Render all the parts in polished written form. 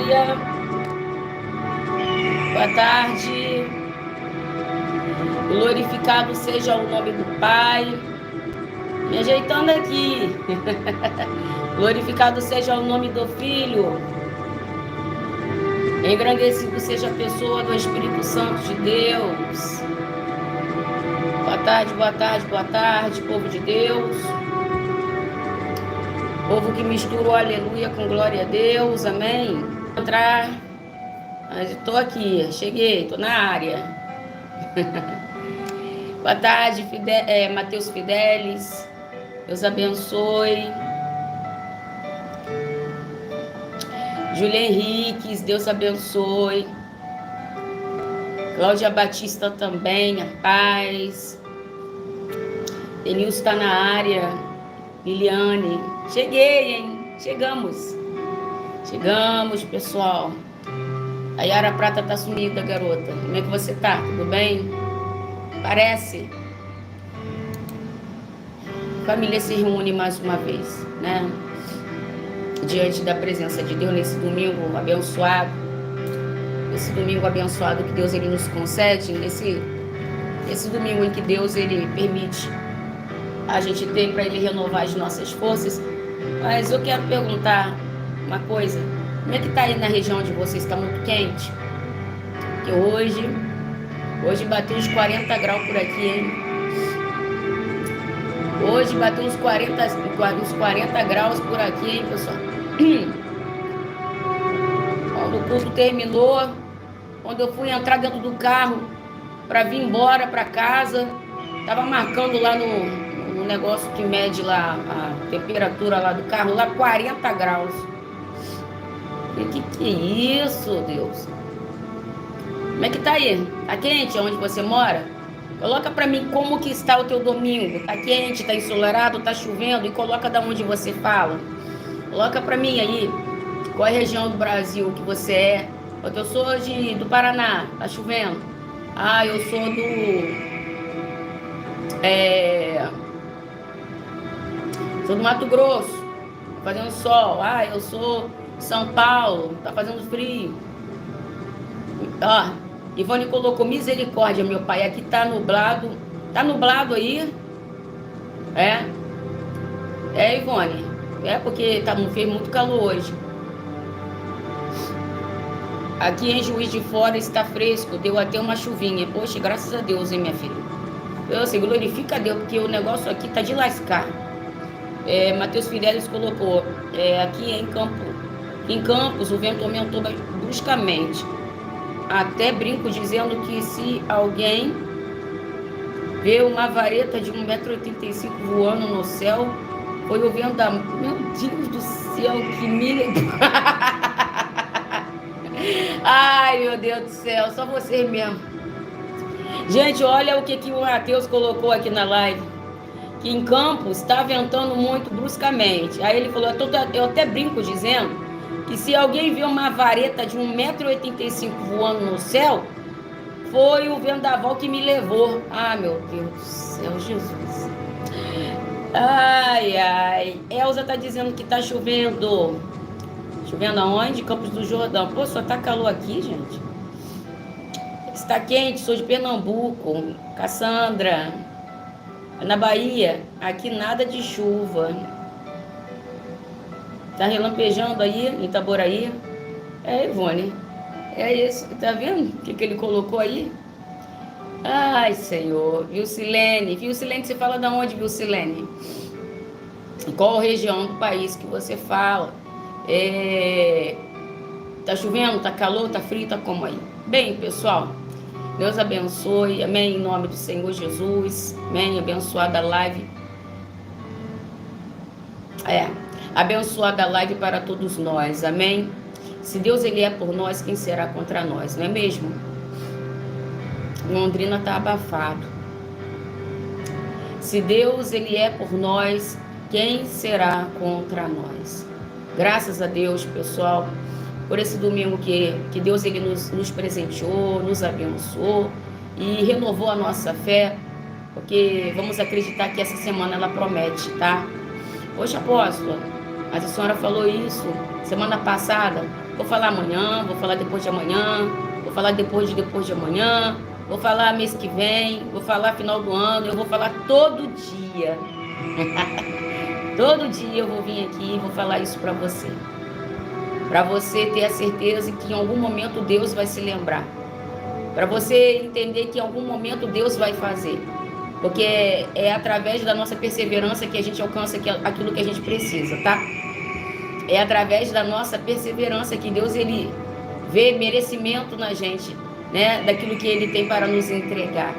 dia, boa tarde. Glorificado seja o nome do Pai. Me ajeitando aqui. Glorificado seja o nome do Filho. Engrandecido seja a pessoa do Espírito Santo de Deus. Boa tarde, boa tarde, boa tarde, povo de Deus. Povo que mistura o aleluia com glória a Deus, amém. Vou entrar, mas estou aqui, cheguei, estou na área. Boa tarde, Matheus Fidelis, Deus abençoe. Júlia Henriques, Deus abençoe. Cláudia Batista também, a paz. Denilson está na área. Liliane, cheguei, hein? Chegamos, pessoal. A Yara Prata tá sumida, garota. Como é que você tá? Tudo bem? Parece. A família se reúne mais uma vez, né? Diante da presença de Deus nesse domingo abençoado. Esse domingo abençoado que Deus ele nos concede, esse domingo em que Deus ele permite a gente ter para ele renovar as nossas forças. Mas eu quero perguntar uma coisa. Como é que tá aí na região de vocês? Está muito quente? Porque hoje bateu uns 40 graus por aqui, hein? Hoje bateu uns 40 graus por aqui, hein, pessoal? Quando o culto terminou, quando eu fui entrar dentro do carro para vir embora para casa, tava marcando lá no negócio que mede lá a temperatura lá do carro, lá 40 graus. Que é isso, Deus? Como é que tá aí? Tá quente onde você mora? Coloca pra mim como que está o teu domingo. Tá quente, tá ensolarado, tá chovendo? E coloca da onde você fala. Coloca pra mim aí qual é a região do Brasil que você é. Porque eu sou do Paraná, tá chovendo. Ah, eu sou sou do Mato Grosso, tá fazendo sol. Ah, eu sou de São Paulo, tá fazendo frio. Ó, Ivone colocou misericórdia, meu pai. Aqui tá nublado. Tá nublado aí? É, Ivone. É porque fez muito calor hoje. Aqui em Juiz de Fora está fresco, deu até uma chuvinha. Poxa, graças a Deus, hein, minha filha? Eu assim, glorifica a Deus, porque o negócio aqui tá de lascar. Matheus Fidelis colocou, aqui em Campos, o vento aumentou bruscamente. Até brinco dizendo que se alguém vê uma vareta de 1,85 m voando no céu, foi o vento da... Meu Deus do céu, que milha... Ai, meu Deus do céu, só vocês mesmo. Gente, olha o que o Matheus colocou aqui na live. Que em Campos está ventando muito bruscamente. Aí ele falou, eu até brinco dizendo que se alguém vê uma vareta de 1,85 m voando no céu, foi o vendaval que me levou. Ah, meu Deus do céu, Jesus. Ai, ai. Elza tá dizendo que tá chovendo. Chovendo aonde? Campos do Jordão. Pô, só tá calor aqui, gente. Está quente, sou de Pernambuco. Cassandra. Na Bahia, aqui nada de chuva. Tá relampejando aí, em Itaboraí. Ivone. É isso. Tá vendo o que ele colocou aí? Ai, Senhor. Vilcilene. Vilcilene, você fala de onde, Vilcilene? Qual região do país que você fala? Tá chovendo? Tá calor? Tá frio? Tá como aí? Bem, pessoal... Deus abençoe, amém, em nome do Senhor Jesus, amém, abençoada live, abençoada live para todos nós, amém, se Deus ele é por nós, quem será contra nós, não é mesmo? Londrina tá abafado, se Deus ele é por nós, quem será contra nós? Graças a Deus, pessoal, por esse domingo que Deus ele nos presenteou, nos abençoou e renovou a nossa fé, porque vamos acreditar que essa semana ela promete, tá? Poxa, apóstola, mas a senhora falou isso semana passada. Vou falar amanhã, vou falar depois de amanhã, vou falar depois de amanhã, vou falar mês que vem, vou falar final do ano, eu vou falar todo dia. Todo dia eu vou vir aqui e vou falar isso para você. Para você ter a certeza que em algum momento Deus vai se lembrar. Para você entender que em algum momento Deus vai fazer. Porque é através da nossa perseverança que a gente alcança aquilo que a gente precisa, tá? É através da nossa perseverança que Deus, ele vê merecimento na gente, né? Daquilo que ele tem para nos entregar.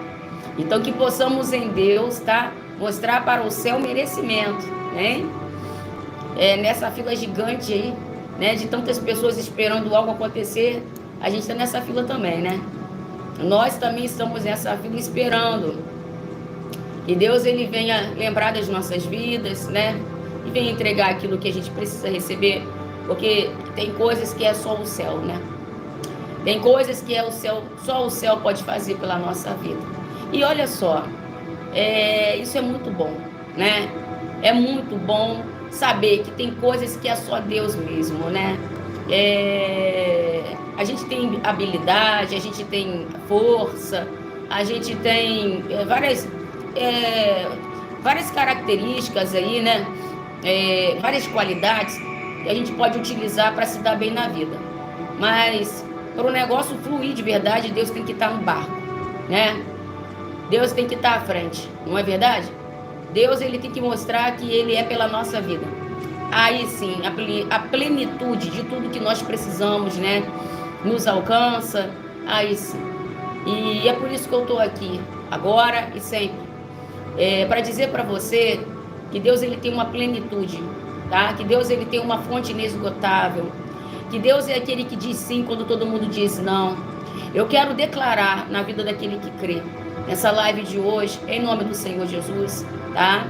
Então, que possamos em Deus, tá? Mostrar para o céu merecimento, né? Nessa fila gigante aí, né? De tantas pessoas esperando algo acontecer, a gente está nessa fila também, né? Nós também estamos nessa fila esperando que Deus, ele venha lembrar das nossas vidas, né? E venha entregar aquilo que a gente precisa receber, porque tem coisas que é só o céu, né? Tem coisas que é o céu, só o céu pode fazer pela nossa vida. E olha só, isso é muito bom, né? É muito bom saber que tem coisas que é só Deus mesmo, né? A gente tem habilidade, a gente tem força, a gente tem várias características aí, né? Várias qualidades que a gente pode utilizar para se dar bem na vida. Mas para o negócio fluir de verdade, Deus tem que estar no barco, né? Deus tem que estar à frente, não é verdade? Deus, ele tem que mostrar que ele é pela nossa vida. Aí sim, a plenitude de tudo que nós precisamos, né? Nos alcança, aí sim. E é por isso que eu estou aqui, agora e sempre. Para dizer para você que Deus, ele tem uma plenitude, tá? Que Deus, ele tem uma fonte inesgotável. Que Deus é aquele que diz sim quando todo mundo diz não. Eu quero declarar na vida daquele que crê, nessa live de hoje, em nome do Senhor Jesus, tá?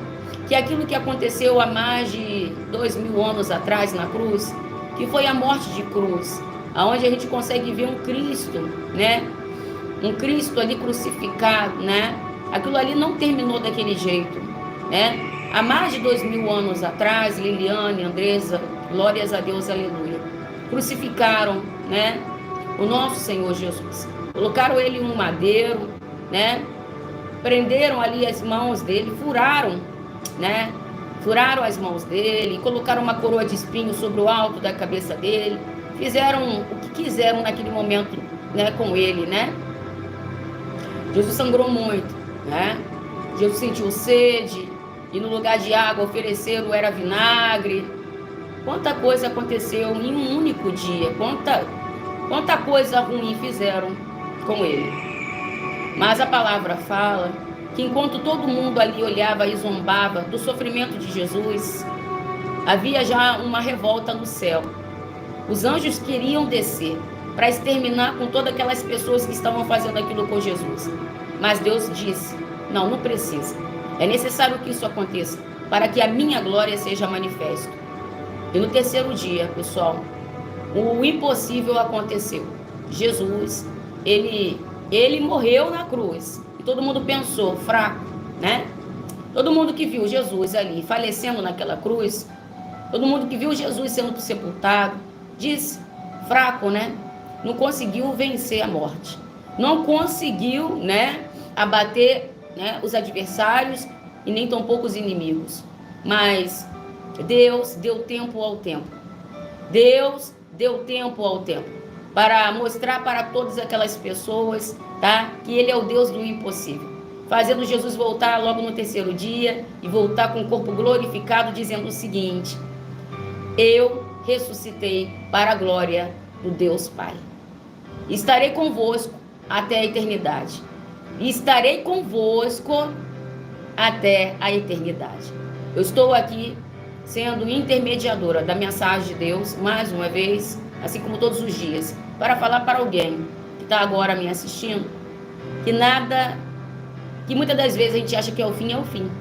Que aquilo que aconteceu há mais de 2000 anos atrás na cruz, que foi a morte de cruz, aonde a gente consegue ver um Cristo, né? Um Cristo ali crucificado, né? Aquilo ali não terminou daquele jeito, né? Há mais de 2000 anos atrás, Liliane, Andresa, glórias a Deus, aleluia, crucificaram, né? O nosso Senhor Jesus. Colocaram ele no madeiro, né? Prenderam ali as mãos dele, furaram, né? Furaram as mãos dele, colocaram uma coroa de espinhos sobre o alto da cabeça dele, fizeram o que quiseram naquele momento, né? Com ele, né? Jesus sangrou muito, né? Jesus sentiu sede, e no lugar de água ofereceram era vinagre. Quanta coisa aconteceu em um único dia, quanta coisa ruim fizeram com ele. Mas a palavra fala que enquanto todo mundo ali olhava e zombava do sofrimento de Jesus, havia já uma revolta no céu. Os anjos queriam descer para exterminar com todas aquelas pessoas que estavam fazendo aquilo com Jesus. Mas Deus disse, não precisa. É necessário que isso aconteça para que a minha glória seja manifesta. E no terceiro dia, pessoal, o impossível aconteceu. Jesus, ele morreu na cruz. E todo mundo pensou, fraco, né? Todo mundo que viu Jesus ali falecendo naquela cruz, todo mundo que viu Jesus sendo sepultado, disse, fraco, né? Não conseguiu vencer a morte. Não conseguiu, né? Abater, né, os adversários e nem tampouco os inimigos. Mas Deus deu tempo ao tempo. Deus deu tempo ao tempo para mostrar para todas aquelas pessoas, tá? Que ele é o Deus do impossível. Fazendo Jesus voltar logo no terceiro dia e voltar com o corpo glorificado, dizendo o seguinte: eu ressuscitei para a glória do Deus Pai. Estarei convosco até a eternidade. Estarei convosco até a eternidade. Eu estou aqui sendo intermediadora da mensagem de Deus, mais uma vez, assim como todos os dias, para falar para alguém que está agora me assistindo, que muitas das vezes a gente acha que é o fim.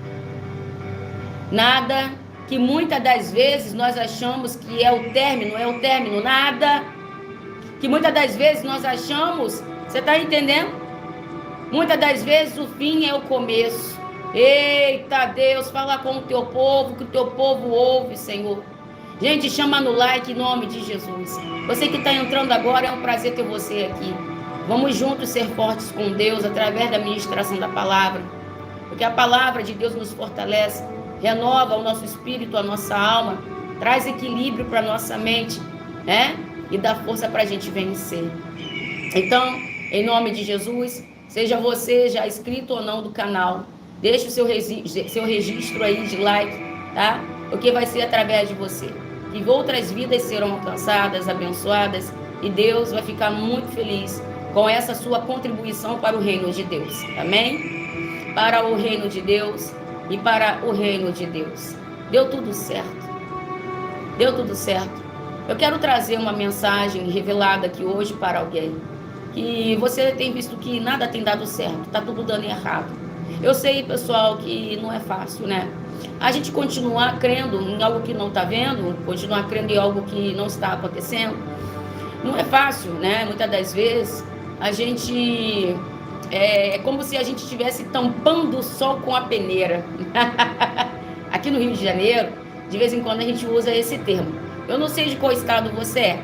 Nada que muitas das vezes nós achamos que é o término, nada que muitas das vezes nós achamos, você está entendendo? Muitas das vezes o fim é o começo. Eita Deus, fala com o teu povo, que o teu povo ouve, Senhor. Gente, chama no like em nome de Jesus. Você que está entrando agora, é um prazer ter você aqui. Vamos juntos ser fortes com Deus através da ministração da palavra. Porque a palavra de Deus nos fortalece, renova o nosso espírito, a nossa alma, traz equilíbrio para a nossa mente, né? E dá força para a gente vencer. Então, em nome de Jesus, seja você já inscrito ou não do canal, deixe o seu registro aí de like, tá? Porque vai ser através de você que outras vidas serão alcançadas, abençoadas, e Deus vai ficar muito feliz com essa sua contribuição para o reino de Deus. Amém? Para o reino de Deus e para o reino de Deus. Deu tudo certo. Deu tudo certo. Eu quero trazer uma mensagem revelada aqui hoje para alguém. Que você tem visto que nada tem dado certo, tá tudo dando errado. Eu sei, pessoal, que não é fácil, né? A gente continuar crendo em algo que não está vendo, continuar crendo em algo que não está acontecendo, não é fácil, né? Muitas das vezes a gente é como se a gente estivesse tampando o sol com a peneira. Aqui no Rio de Janeiro, de vez em quando a gente usa esse termo. Eu não sei de qual estado você é,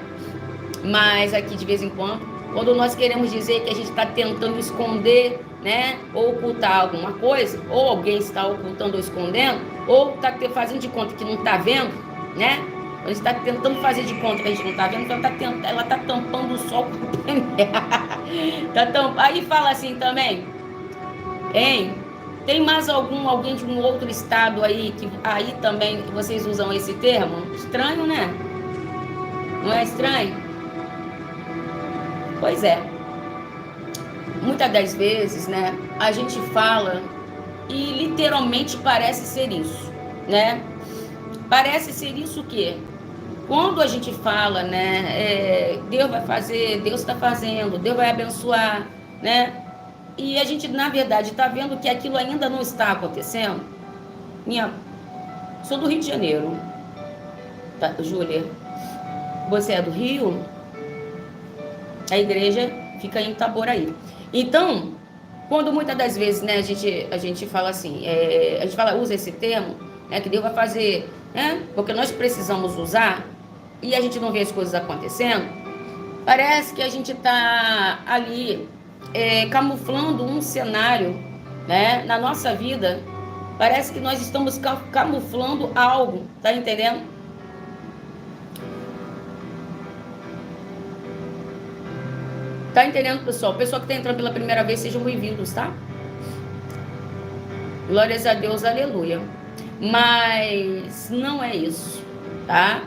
mas aqui de vez em quando nós queremos dizer que a gente está tentando esconder, né, ou ocultar alguma coisa, ou alguém está ocultando ou escondendo, ou está fazendo de conta que não está vendo, né? A gente está tentando fazer de conta que a gente não está vendo, então ela está tampando o sol com o pneu. Aí fala assim também, hein? Tem mais alguém de um outro estado aí, que aí também vocês usam esse termo? Estranho, né? Não é estranho? Pois é. Muitas das vezes, né, a gente fala e literalmente parece ser isso, né? Parece ser isso o quê? Quando a gente fala, né, Deus vai fazer, Deus está fazendo, Deus vai abençoar, né? E a gente, na verdade, está vendo que aquilo ainda não está acontecendo. Sou do Rio de Janeiro. Tá, Júlia, você é do Rio? A igreja fica em Itaboraí. Então, quando muitas das vezes, né, a gente fala assim, a gente usa esse termo, né, que Deus vai fazer, né, porque nós precisamos usar, e a gente não vê as coisas acontecendo, parece que a gente está ali camuflando um cenário, né, na nossa vida. Parece que nós estamos camuflando algo, tá entendendo? Tá entendendo, pessoal? Pessoal que está entrando pela primeira vez, sejam bem-vindos, tá? Glórias a Deus, aleluia. Mas não é isso, tá?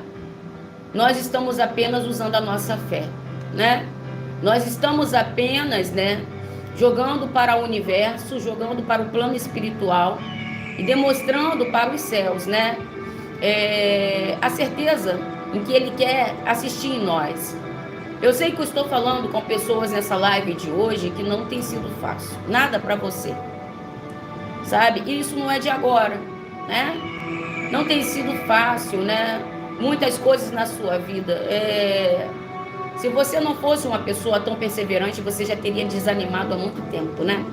Nós estamos apenas usando a nossa fé, né? Nós estamos apenas, né, jogando para o universo, jogando para o plano espiritual e demonstrando para os céus, né, a certeza em que Ele quer assistir em nós. Eu sei que eu estou falando com pessoas nessa live de hoje que não tem sido fácil, nada para você, sabe? E isso não é de agora, né? Não tem sido fácil, né? Muitas coisas na sua vida. Se você não fosse uma pessoa tão perseverante, você já teria desanimado há muito tempo, né?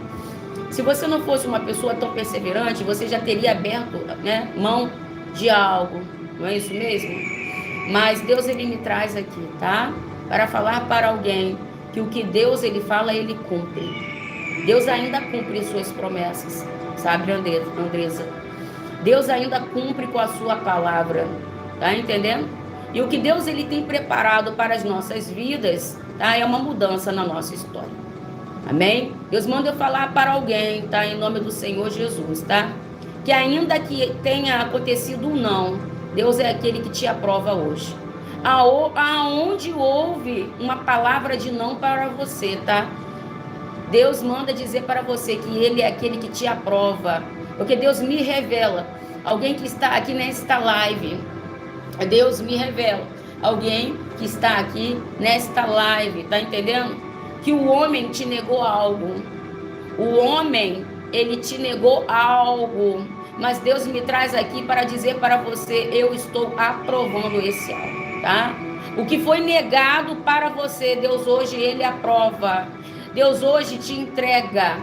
Se você não fosse uma pessoa tão perseverante, você já teria aberto, né, mão de algo, não é isso mesmo? Mas Deus, Ele me traz aqui, tá? Para falar para alguém que o que Deus, Ele fala, Ele cumpre. Deus ainda cumpre suas promessas, sabe, Andresa? Deus ainda cumpre com a sua palavra, tá entendendo? E o que Deus, Ele tem preparado para as nossas vidas, tá? É uma mudança na nossa história. Amém? Deus manda eu falar para alguém, tá? Em nome do Senhor Jesus, tá? Que ainda que tenha acontecido um não, Deus é aquele que te aprova hoje. Aonde houve uma palavra de não para você, tá? Deus manda dizer para você que Ele é aquele que te aprova. Porque Deus me revela. Alguém que está aqui nesta live, Deus me revela. Alguém que está aqui nesta live, tá entendendo? Que o homem te negou algo. O homem, ele te negou algo. Mas Deus me traz aqui para dizer para você, eu estou aprovando esse algo. Tá? O que foi negado para você, Deus hoje, Ele aprova. Deus hoje te entrega.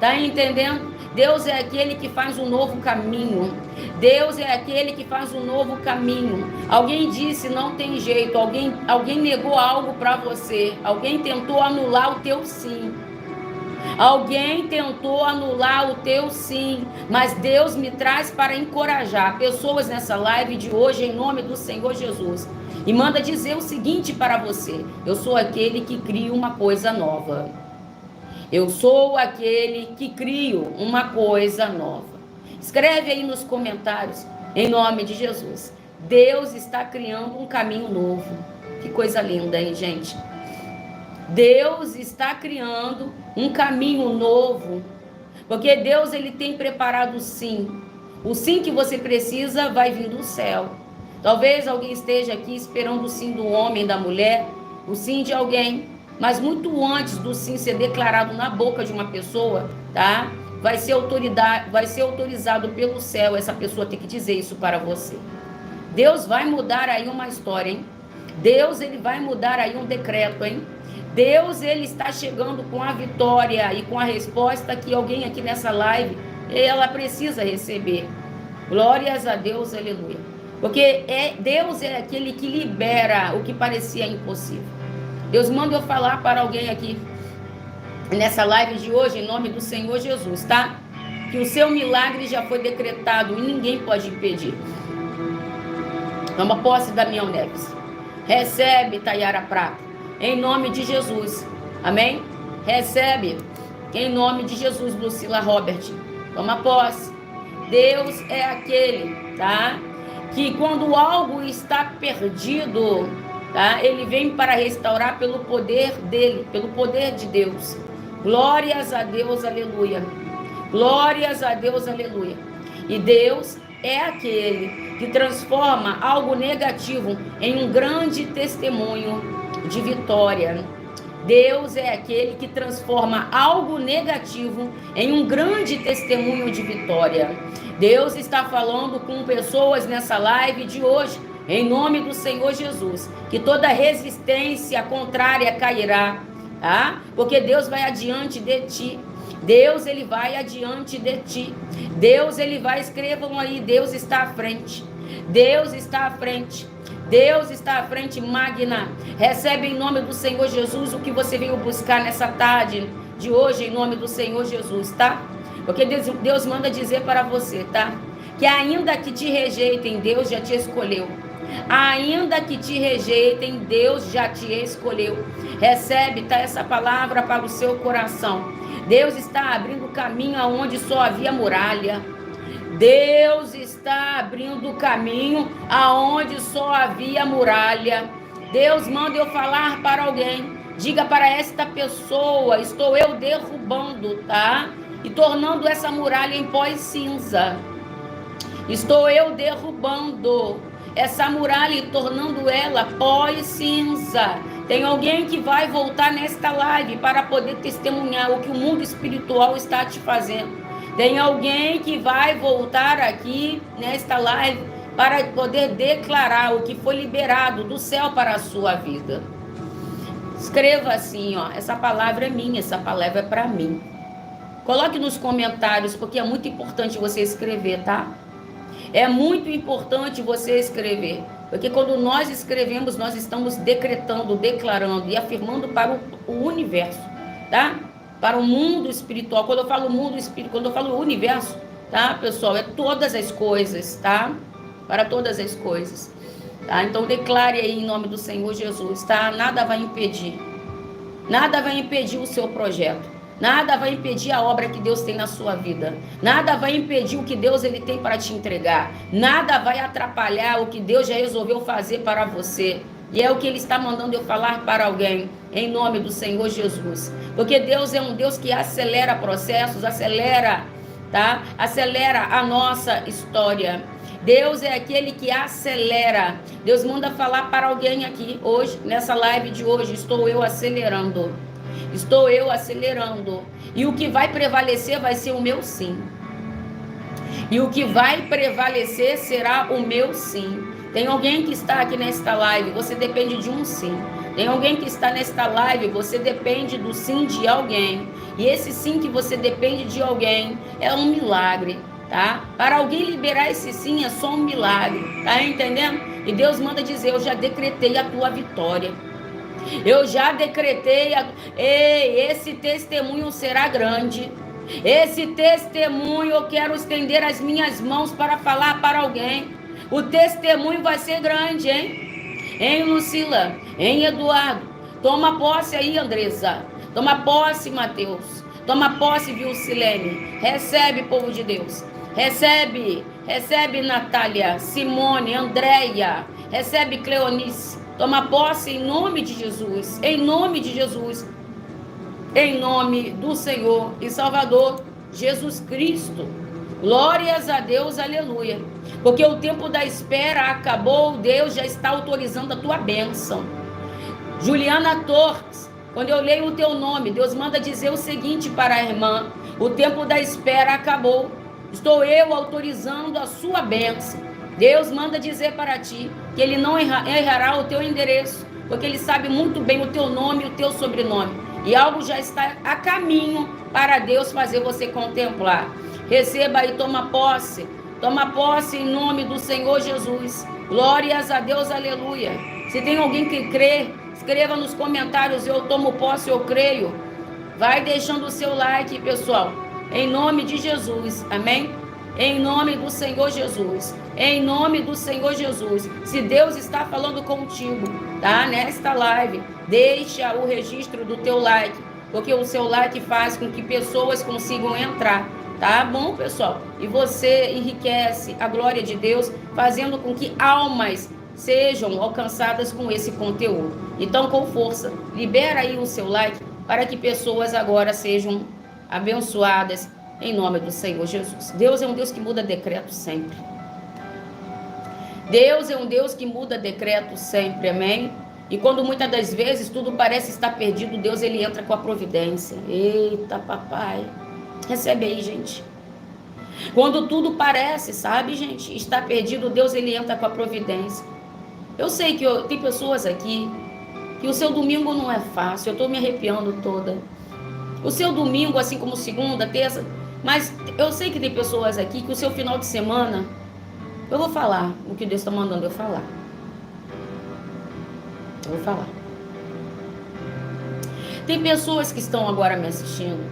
Tá entendendo? Deus é aquele que faz um novo caminho. Deus é aquele que faz um novo caminho. Alguém disse, não tem jeito. Alguém negou algo para você. Alguém tentou anular o teu sim. Alguém tentou anular o teu sim, mas Deus me traz para encorajar pessoas nessa live de hoje, em nome do Senhor Jesus. E manda dizer o seguinte para você: eu sou aquele que cria uma coisa nova. Eu sou aquele que crio uma coisa nova. Escreve aí nos comentários, em nome de Jesus. Deus está criando um caminho novo. Que coisa linda, hein, gente? Deus está criando um caminho novo, porque Deus ele tem preparado o sim. O sim que você precisa vai vir do céu. Talvez alguém esteja aqui esperando o sim do homem, da mulher, o sim de alguém, mas muito antes do sim ser declarado na boca de uma pessoa, tá? Vai ser autorizado pelo céu essa pessoa ter que dizer isso para você. Deus vai mudar aí uma história, hein? Deus ele vai mudar aí um decreto, hein? Deus, ele está chegando com a vitória e com a resposta que alguém aqui nessa live, ela precisa receber. Glórias a Deus, aleluia. Porque Deus é aquele que libera o que parecia impossível. Deus manda eu falar para alguém aqui, nessa live de hoje, em nome do Senhor Jesus, tá? Que o seu milagre já foi decretado e ninguém pode impedir. Toma posse, Damião Neves. Recebe, Tayara Prata. Em nome de Jesus. Amém? Recebe. Em nome de Jesus, Lucila Robert. Toma posse. Deus é aquele, tá? Que quando algo está perdido, tá? Ele vem para restaurar pelo poder dele, pelo poder de Deus. Glórias a Deus, aleluia. Glórias a Deus, aleluia. E Deus é aquele que transforma algo negativo em um grande testemunho de vitória. Deus é aquele que transforma algo negativo em um grande testemunho de vitória. Deus está falando com pessoas nessa live de hoje, em nome do Senhor Jesus, que toda resistência contrária cairá, tá? Porque Deus vai adiante de ti. Deus, ele vai adiante de ti. Deus, ele vai, escrevam aí, Deus está à frente. Deus está à frente. Deus está à frente, Magna. Recebe em nome do Senhor Jesus o que você veio buscar nessa tarde de hoje, em nome do Senhor Jesus, tá? Porque Deus manda dizer para você, tá? Que ainda que te rejeitem, Deus já te escolheu. Ainda que te rejeitem, Deus já te escolheu. Recebe, tá, essa palavra para o seu coração. Deus está abrindo caminho aonde só havia muralha. Deus está abrindo caminho aonde só havia muralha. Deus manda eu falar para alguém. Diga para esta pessoa, estou eu derrubando, tá? E tornando essa muralha em pó e cinza. Estou eu derrubando essa muralha e tornando ela pó e cinza. Tem alguém que vai voltar nesta live para poder testemunhar o que o mundo espiritual está te fazendo. Tem alguém que vai voltar aqui nesta live para poder declarar o que foi liberado do céu para a sua vida. Escreva assim, ó, essa palavra é minha, essa palavra é para mim. Coloque nos comentários, porque é muito importante você escrever, tá? É muito importante você escrever, porque quando nós escrevemos, nós estamos decretando, declarando e afirmando para o universo, tá? Para o mundo espiritual. Quando eu falo mundo espiritual, quando eu falo universo, tá, pessoal? É todas as coisas, tá? Para todas as coisas, tá? Então declare aí em nome do Senhor Jesus, tá? Nada vai impedir. Nada vai impedir o seu projeto. Nada vai impedir a obra que Deus tem na sua vida. Nada vai impedir o que Deus ele tem para te entregar. Nada vai atrapalhar o que Deus já resolveu fazer para você. E é o que ele está mandando eu falar para alguém, em nome do Senhor Jesus. Porque Deus é um Deus que acelera processos, acelera, tá? Acelera a nossa história. Deus é aquele que acelera. Deus manda falar para alguém aqui hoje, nessa live de hoje, estou eu acelerando. Estou eu acelerando. E o que vai prevalecer vai ser o meu sim. E o que vai prevalecer será o meu sim. Tem alguém que está aqui nesta live, você depende de um sim. Tem alguém que está nesta live, você depende do sim de alguém. E esse sim que você depende de alguém é um milagre, tá? Para alguém liberar esse sim é só um milagre, tá entendendo? E Deus manda dizer, eu já decretei a tua vitória. Eu já decretei, ei, esse testemunho será grande. Esse testemunho, eu quero estender as minhas mãos para falar para alguém. O testemunho vai ser grande, hein? Hein, Lucila? Hein, Eduardo? Toma posse aí, Andressa. Toma posse, Mateus. Toma posse, Vilcilene. Recebe, povo de Deus. Recebe, Natália, Simone, Andréia. Recebe, Cleonice. Toma posse em nome de Jesus. Em nome de Jesus. Em nome do Senhor e Salvador Jesus Cristo. Glórias a Deus, aleluia. Porque o tempo da espera acabou, Deus já está autorizando a tua bênção. Juliana Torres, quando eu leio o teu nome, Deus manda dizer o seguinte para a irmã: o tempo da espera acabou, estou eu autorizando a sua bênção. Deus manda dizer para ti que Ele não errará o teu endereço, porque Ele sabe muito bem o teu nome e o teu sobrenome. E algo já está a caminho para Deus fazer você contemplar. Receba e toma posse em nome do Senhor Jesus. Glórias a Deus, aleluia. Se tem alguém que crê, escreva nos comentários, eu tomo posse, eu creio. Vai deixando o seu like, pessoal, em nome de Jesus, amém? Em nome do Senhor Jesus, em nome do Senhor Jesus. Se Deus está falando contigo, tá? Nesta live, deixa o registro do teu like, porque o seu like faz com que pessoas consigam entrar, tá bom, pessoal? E você enriquece a glória de Deus, fazendo com que almas sejam alcançadas com esse conteúdo. Então, com força, libera aí o seu like para que pessoas agora sejam abençoadas em nome do Senhor Jesus. Deus é um Deus que muda decreto sempre. Deus é um Deus que muda decreto sempre, amém? E quando muitas das vezes tudo parece estar perdido, Deus ele entra com a providência. Eita, papai. Recebe aí, gente. Quando tudo parece, sabe, gente, está perdido, Deus ele entra com a providência. Eu sei que tem pessoas aqui que o seu domingo não é fácil, eu estou me arrepiando toda. O seu domingo, assim como segunda, terça, mas eu sei que tem pessoas aqui que o seu final de semana, eu vou falar o que Deus está mandando eu falar. Eu vou falar. Tem pessoas que estão agora me assistindo,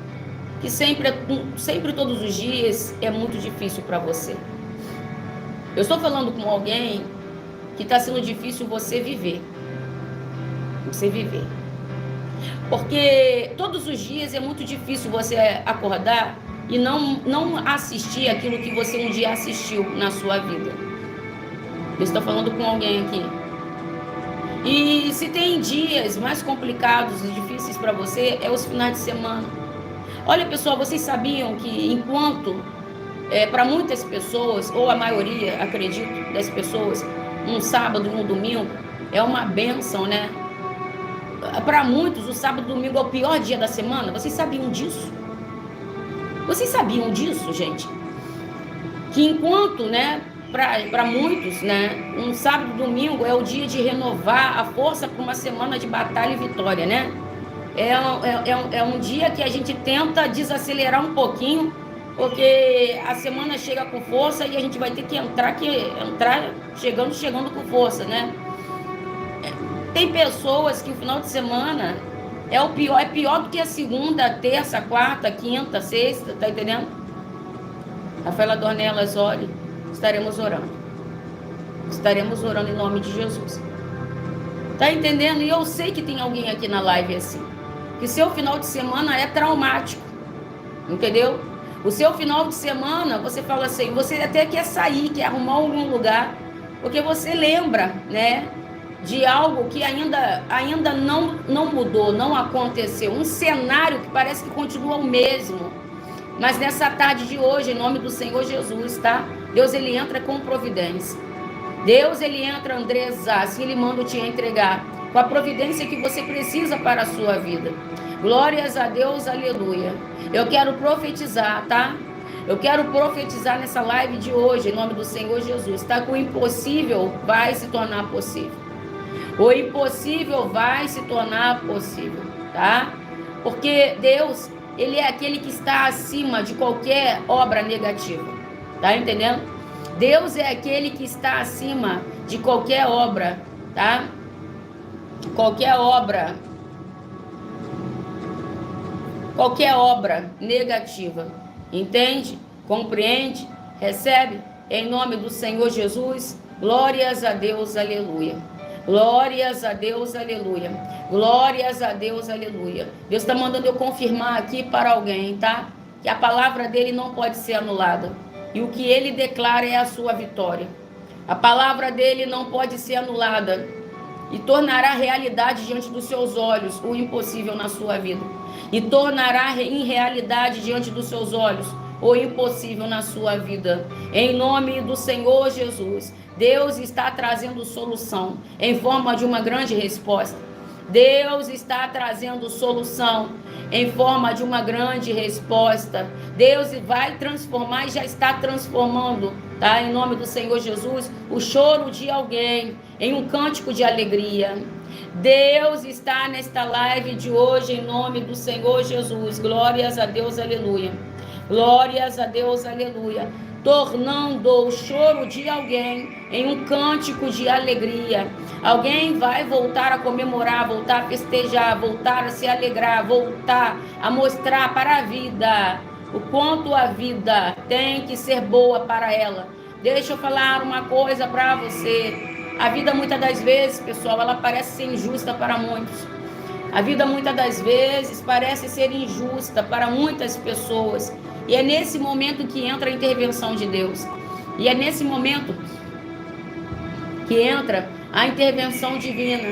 que sempre todos os dias é muito difícil para você. Eu estou falando com alguém que está sendo difícil você viver. Você viver. Porque todos os dias é muito difícil você acordar e não assistir aquilo que você um dia assistiu na sua vida. Eu estou falando com alguém aqui. E se tem dias mais complicados e difíceis para você, é os finais de semana. Olha, pessoal, vocês sabiam que enquanto para muitas pessoas, ou a maioria, acredito, das pessoas, um sábado e um domingo é uma bênção, né? Para muitos, o sábado e o domingo é o pior dia da semana. Vocês sabiam disso? Vocês sabiam disso, gente? Que enquanto, né, para muitos, né, um sábado e domingo é o dia de renovar a força para uma semana de batalha e vitória, né? É um dia que a gente tenta desacelerar um pouquinho, porque a semana chega com força e a gente vai ter que entrar chegando com força, né? Tem pessoas que o final de semana é pior do que a segunda, terça, quarta, quinta, sexta, tá entendendo? Rafaela Dornelas, olhe, estaremos orando. Estaremos orando em nome de Jesus. Tá entendendo? E eu sei que tem alguém aqui na live assim, que seu final de semana é traumático, entendeu? O seu final de semana, você fala assim, você até quer sair, quer arrumar algum lugar, porque você lembra, né, de algo que ainda não mudou, não aconteceu. Um cenário que parece que continua o mesmo. Mas nessa tarde de hoje, em nome do Senhor Jesus, tá? Deus, ele entra com providência. Deus, ele entra, Andressa, assim ele manda te entregar, com a providência que você precisa para a sua vida. Glórias a Deus, aleluia. Eu quero profetizar, tá? Eu quero profetizar nessa live de hoje, em nome do Senhor Jesus, tá? Que o impossível vai se tornar possível. O impossível vai se tornar possível, tá? Porque Deus, ele é aquele que está acima de qualquer obra negativa. Tá entendendo? Deus é aquele que está acima de qualquer obra, tá? Qualquer obra negativa. Entende? Compreende? Recebe? Em nome do Senhor Jesus. Glórias a Deus, aleluia. Glórias a Deus, aleluia. Glórias a Deus, aleluia. Deus está mandando eu confirmar aqui para alguém, tá? Que a palavra dele não pode ser anulada. E o que ele declara é a sua vitória. A palavra dele não pode ser anulada. E tornará realidade diante dos seus olhos o impossível na sua vida. E tornará em realidade diante dos seus olhos o impossível na sua vida. Em nome do Senhor Jesus. Deus está trazendo solução em forma de uma grande resposta. Deus está trazendo solução em forma de uma grande resposta. Deus vai transformar e já está transformando, tá? Em nome do Senhor Jesus, o choro de alguém em um cântico de alegria. Deus está nesta live de hoje em nome do Senhor Jesus. Glórias a Deus, aleluia. Glórias a Deus, aleluia. Tornando o choro de alguém em um cântico de alegria. Alguém vai voltar a comemorar, voltar a festejar, voltar a se alegrar, voltar a mostrar para a vida o quanto a vida tem que ser boa para ela. Deixa eu falar uma coisa para você. A vida muitas das vezes, pessoal, ela parece ser injusta para muitos. A vida muitas das vezes parece ser injusta para muitas pessoas. E é nesse momento que entra a intervenção de Deus. E é nesse momento que entra a intervenção divina.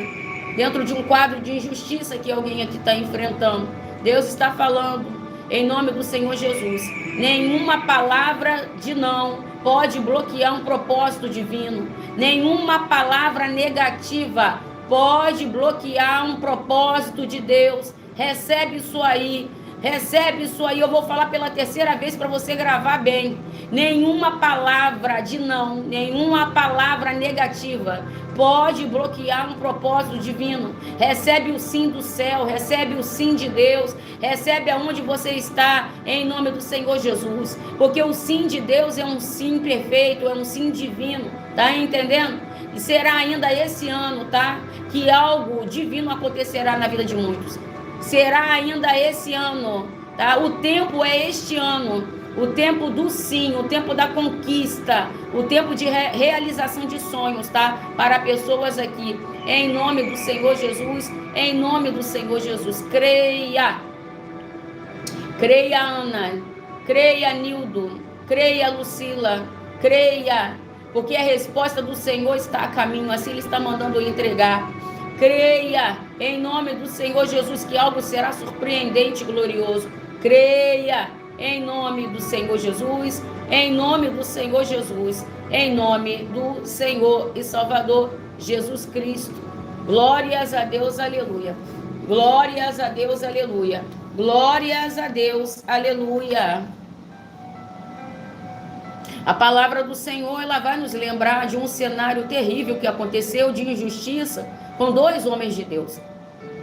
Dentro de um quadro de injustiça que alguém aqui está enfrentando. Deus está falando em nome do Senhor Jesus. Nenhuma palavra de não pode bloquear um propósito divino. Nenhuma palavra negativa pode bloquear um propósito de Deus. Recebe isso aí. Recebe isso aí, eu vou falar pela terceira vez para você gravar bem. Nenhuma palavra de não, nenhuma palavra negativa pode bloquear um propósito divino. Recebe o sim do céu, recebe o sim de Deus, recebe aonde você está, em nome do Senhor Jesus. Porque o sim de Deus é um sim perfeito, é um sim divino, tá entendendo? E será ainda esse ano, tá? Que algo divino acontecerá na vida de muitos. Será ainda esse ano, tá? O tempo é este ano, o tempo do sim, o tempo da conquista, o tempo de realização de sonhos, tá? Para pessoas aqui, em nome do Senhor Jesus, em nome do Senhor Jesus. Creia, creia Ana, creia Nildo, creia Lucila, creia, porque a resposta do Senhor está a caminho, assim Ele está mandando eu entregar. Creia, em nome do Senhor Jesus, que algo será surpreendente e glorioso. Creia, em nome do Senhor Jesus, em nome do Senhor Jesus, em nome do Senhor e Salvador Jesus Cristo. Glórias a Deus, aleluia. Glórias a Deus, aleluia. Glórias a Deus, aleluia. A palavra do Senhor, ela vai nos lembrar de um cenário terrível que aconteceu de injustiça com dois homens de Deus.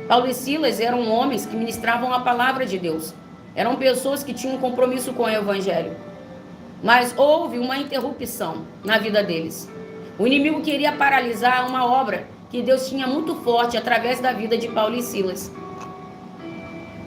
Paulo e Silas eram homens que ministravam a palavra de Deus. Eram pessoas que tinham um compromisso com o evangelho. Mas houve uma interrupção na vida deles. O inimigo queria paralisar uma obra que Deus tinha muito forte através da vida de Paulo e Silas.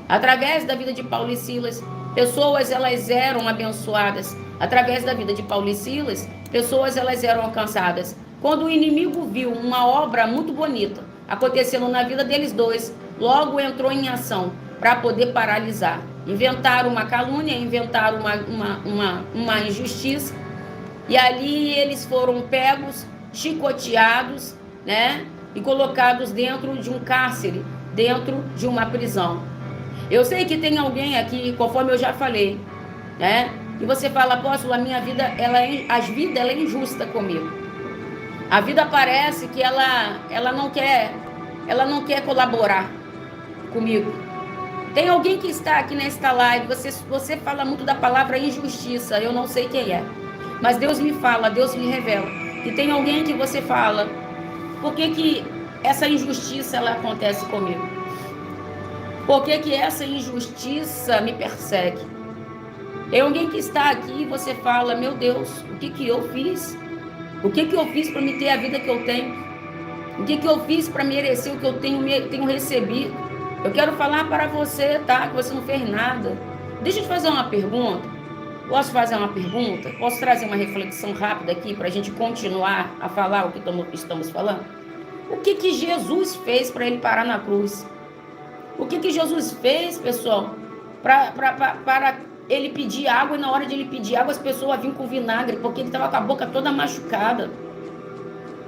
Através da vida de Paulo e Silas, pessoas elas eram abençoadas. Através da vida de Paulo e Silas, pessoas elas eram alcançadas. Quando o inimigo viu uma obra muito bonita acontecendo na vida deles dois, logo entrou em ação para poder paralisar. Inventaram uma calúnia, inventaram uma injustiça, e ali eles foram pegos, chicoteados, né? E colocados dentro de um cárcere, dentro de uma prisão. Eu sei que tem alguém aqui, conforme eu já falei, né? E você fala, apóstolo, a minha vida, a vida é injusta comigo. A vida parece que ela não quer colaborar comigo. Tem alguém que está aqui nesta live, você fala muito da palavra injustiça, eu não sei quem é. Mas Deus me fala, Deus me revela. E tem alguém que você fala, por que essa injustiça ela acontece comigo? Por que que essa injustiça me persegue? É alguém que está aqui e você fala, meu Deus, o que que eu fiz? O que que eu fiz para me ter a vida que eu tenho? O que que eu fiz para merecer o que eu tenho recebido? Eu quero falar para você, tá? Que você não fez nada. Deixa eu te fazer uma pergunta. Posso fazer uma pergunta? Posso trazer uma reflexão rápida aqui para a gente continuar a falar o que estamos falando? O que que Jesus fez para ele parar na cruz? O que que Jesus fez, pessoal, para ele pedir água e na hora de ele pedir água as pessoas vinham com vinagre, porque ele estava com a boca toda machucada.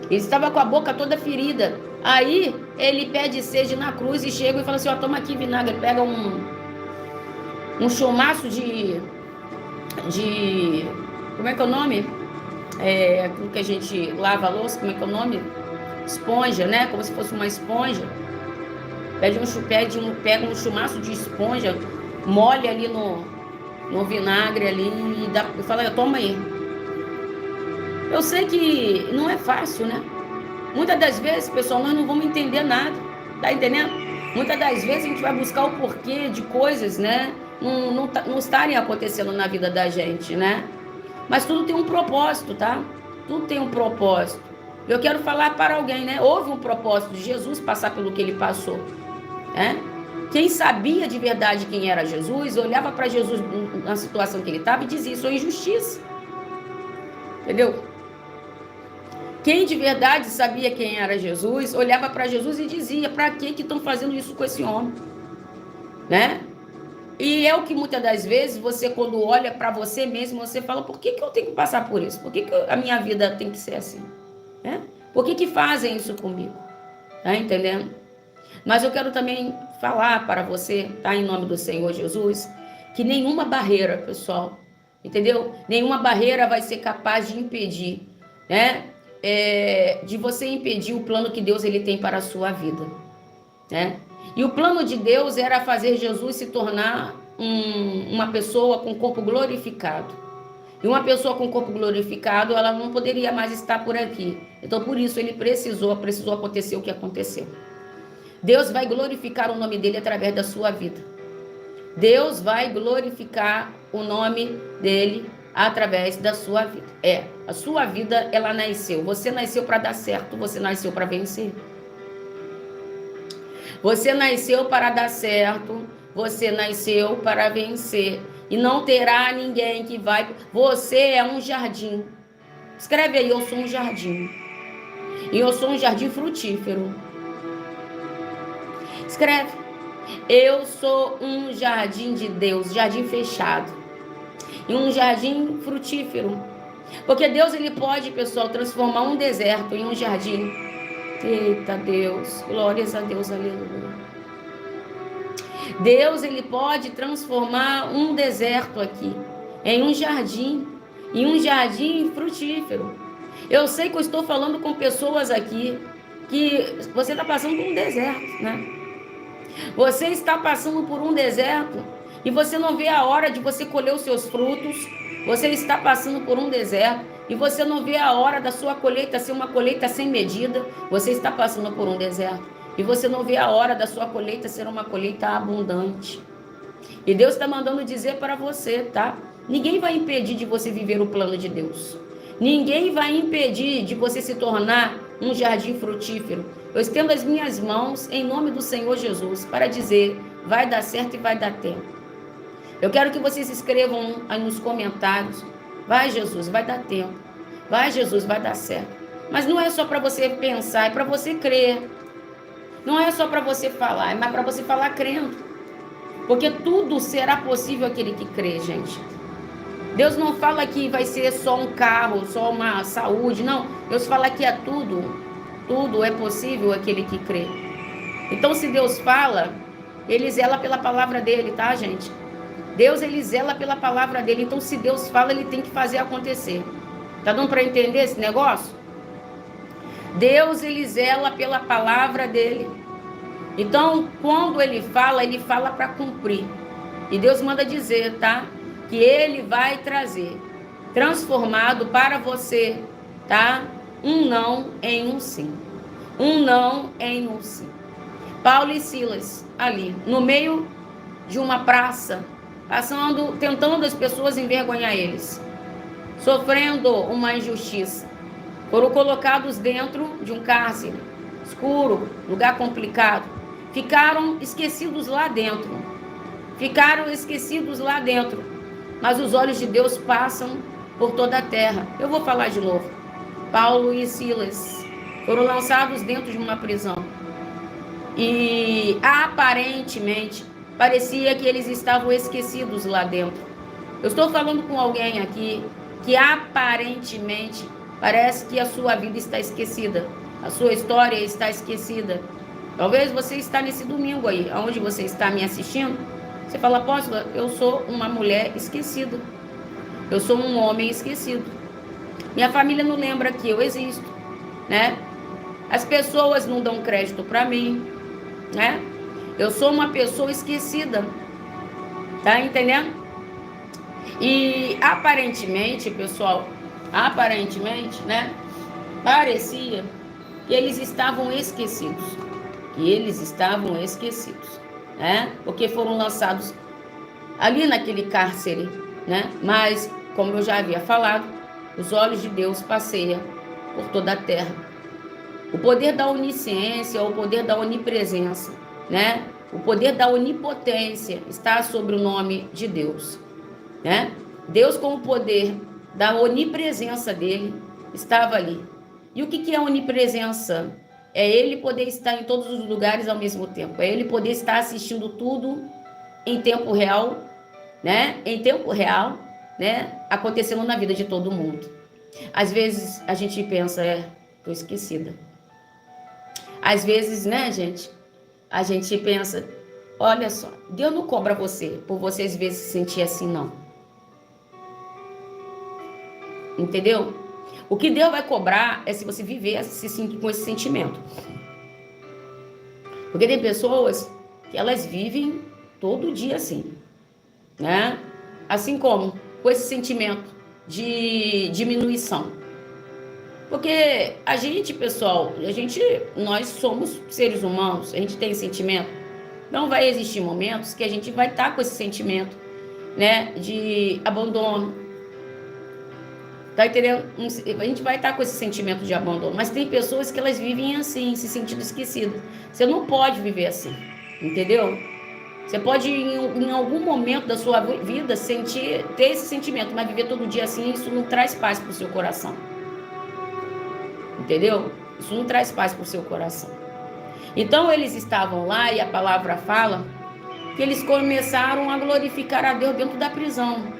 Ele estava com a boca toda ferida. Aí ele pede sede na cruz e chega e fala assim, ó, toma aqui vinagre. Pega um chumaço de... Como é que é o nome? Aquilo que a gente lava a louça, como é que é o nome? Esponja, né? Como se fosse uma esponja. Pega um chumaço de esponja, molha ali no vinagre ali e fala, toma aí. Eu sei que não é fácil, né? Muitas das vezes, pessoal, nós não vamos entender nada. Tá entendendo? Muitas das vezes a gente vai buscar o porquê de coisas, né? Não estarem acontecendo na vida da gente, né? Mas tudo tem um propósito, tá? Tudo tem um propósito. Eu quero falar para alguém, né? Houve um propósito de Jesus passar pelo que ele passou, né? Quem sabia de verdade quem era Jesus, olhava para Jesus na situação que ele estava e dizia, isso é injustiça. Entendeu? Quem de verdade sabia quem era Jesus, olhava para Jesus e dizia, para que estão fazendo isso com esse homem? Né? E é o que muitas das vezes você, quando olha para você mesmo, você fala, por que eu tenho que passar por isso? Por que a minha vida tem que ser assim? Né? Por que fazem isso comigo? Tá entendendo? Mas eu quero também falar para você, tá? Em nome do Senhor Jesus, que nenhuma barreira, pessoal, entendeu? Nenhuma barreira vai ser capaz de impedir, né? De você impedir o plano que Deus ele tem para a sua vida, né? E o plano de Deus era fazer Jesus se tornar uma pessoa com corpo glorificado. E uma pessoa com corpo glorificado, ela não poderia mais estar por aqui. Então, por isso, ele precisou acontecer o que aconteceu. Deus vai glorificar o nome dele através da sua vida. Deus vai glorificar o nome dele através da sua vida. A sua vida, ela nasceu. Você nasceu para dar certo, você nasceu para vencer. Você nasceu para dar certo, você nasceu para vencer. E não terá ninguém que vai... Você é um jardim. Escreve aí, eu sou um jardim. E eu sou um jardim frutífero. Escreve. Eu sou um jardim de Deus, jardim fechado. E um jardim frutífero. Porque Deus, ele pode, pessoal, transformar um deserto em um jardim. Eita Deus, glórias a Deus, aleluia. Deus, ele pode transformar um deserto aqui em um jardim frutífero. Eu sei que eu estou falando com pessoas aqui que você está passando por um deserto, né? Você está passando por um deserto e você não vê a hora de você colher os seus frutos. Você está passando por um deserto e você não vê a hora da sua colheita ser uma colheita sem medida. Você está passando por um deserto e você não vê a hora da sua colheita ser uma colheita abundante. E Deus está mandando dizer para você, tá? Ninguém vai impedir de você viver o plano de Deus. Ninguém vai impedir de você se tornar um jardim frutífero. Eu estendo as minhas mãos em nome do Senhor Jesus para dizer, vai dar certo e vai dar tempo. Eu quero que vocês escrevam aí nos comentários, vai Jesus, vai dar tempo. Vai Jesus, vai dar certo. Mas não é só para você pensar, é para você crer. Não é só para você falar, é mais para você falar crendo. Porque tudo será possível aquele que crê, gente. Deus não fala que vai ser só um carro, só uma saúde, não. Deus fala que é tudo é possível aquele que crê. Então, se Deus fala, ele zela pela palavra dele, tá, gente? Deus, ele zela pela palavra dele. Então, se Deus fala, ele tem que fazer acontecer. Tá dando para entender esse negócio? Deus, ele zela pela palavra dele. Então, quando ele fala para cumprir. E Deus manda dizer, tá? Que ele vai trazer, transformado para você, tá? Um não em um sim. um não em um sim. Paulo e Silas, ali, no meio de uma praça, tentando as pessoas envergonhar eles, sofrendo uma injustiça. Foram colocados dentro de um cárcere, escuro, lugar complicado. Ficaram esquecidos lá dentro. Ficaram esquecidos lá dentro. Mas os olhos de Deus passam por toda a terra. Eu vou falar de novo. Paulo e Silas foram lançados dentro de uma prisão. E aparentemente parecia que eles estavam esquecidos lá dentro. Eu estou falando com alguém aqui que aparentemente parece que a sua vida está esquecida, a sua história está esquecida. Talvez você está nesse domingo aí, onde você está me assistindo. Você fala, apóstola, eu sou uma mulher esquecida. Eu sou um homem esquecido. Minha família não lembra que eu existo, né? As pessoas não dão crédito para mim, né? Eu sou uma pessoa esquecida. Tá entendendo? E aparentemente, pessoal, né? Parecia que eles estavam esquecidos. Né? Porque foram lançados ali naquele cárcere, né? Mas, como eu já havia falado, os olhos de Deus passeiam por toda a terra. O poder da onisciência, o poder da onipresença, né? O poder da onipotência está sobre o nome de Deus, né? Deus, com o poder da onipresença dele, estava ali. E o que é onipresença? É ele poder estar em todos os lugares ao mesmo tempo. É ele poder estar assistindo tudo em tempo real, né? Em tempo real, né? Acontecendo na vida de todo mundo. Às vezes a gente pensa, tô esquecida. Às vezes, né, gente? A gente pensa, olha só, Deus não cobra você por você às vezes se sentir assim, não. Entendeu? O que Deus vai cobrar é se você viver com esse sentimento. Porque tem pessoas que elas vivem todo dia assim, né? Assim como com esse sentimento de diminuição. Porque a gente, pessoal, nós somos seres humanos, a gente tem sentimento. Não vai existir momentos que a gente vai estar com esse sentimento, né, de abandono. Tá entendendo? A gente vai estar com esse sentimento de abandono, mas tem pessoas que elas vivem assim, se sentindo esquecidas. Você não pode viver assim, entendeu? Você pode, em algum momento da sua vida, ter esse sentimento, mas viver todo dia assim, isso não traz paz para o seu coração. Entendeu? Isso não traz paz para o seu coração. Então, eles estavam lá e a palavra fala que eles começaram a glorificar a Deus dentro da prisão.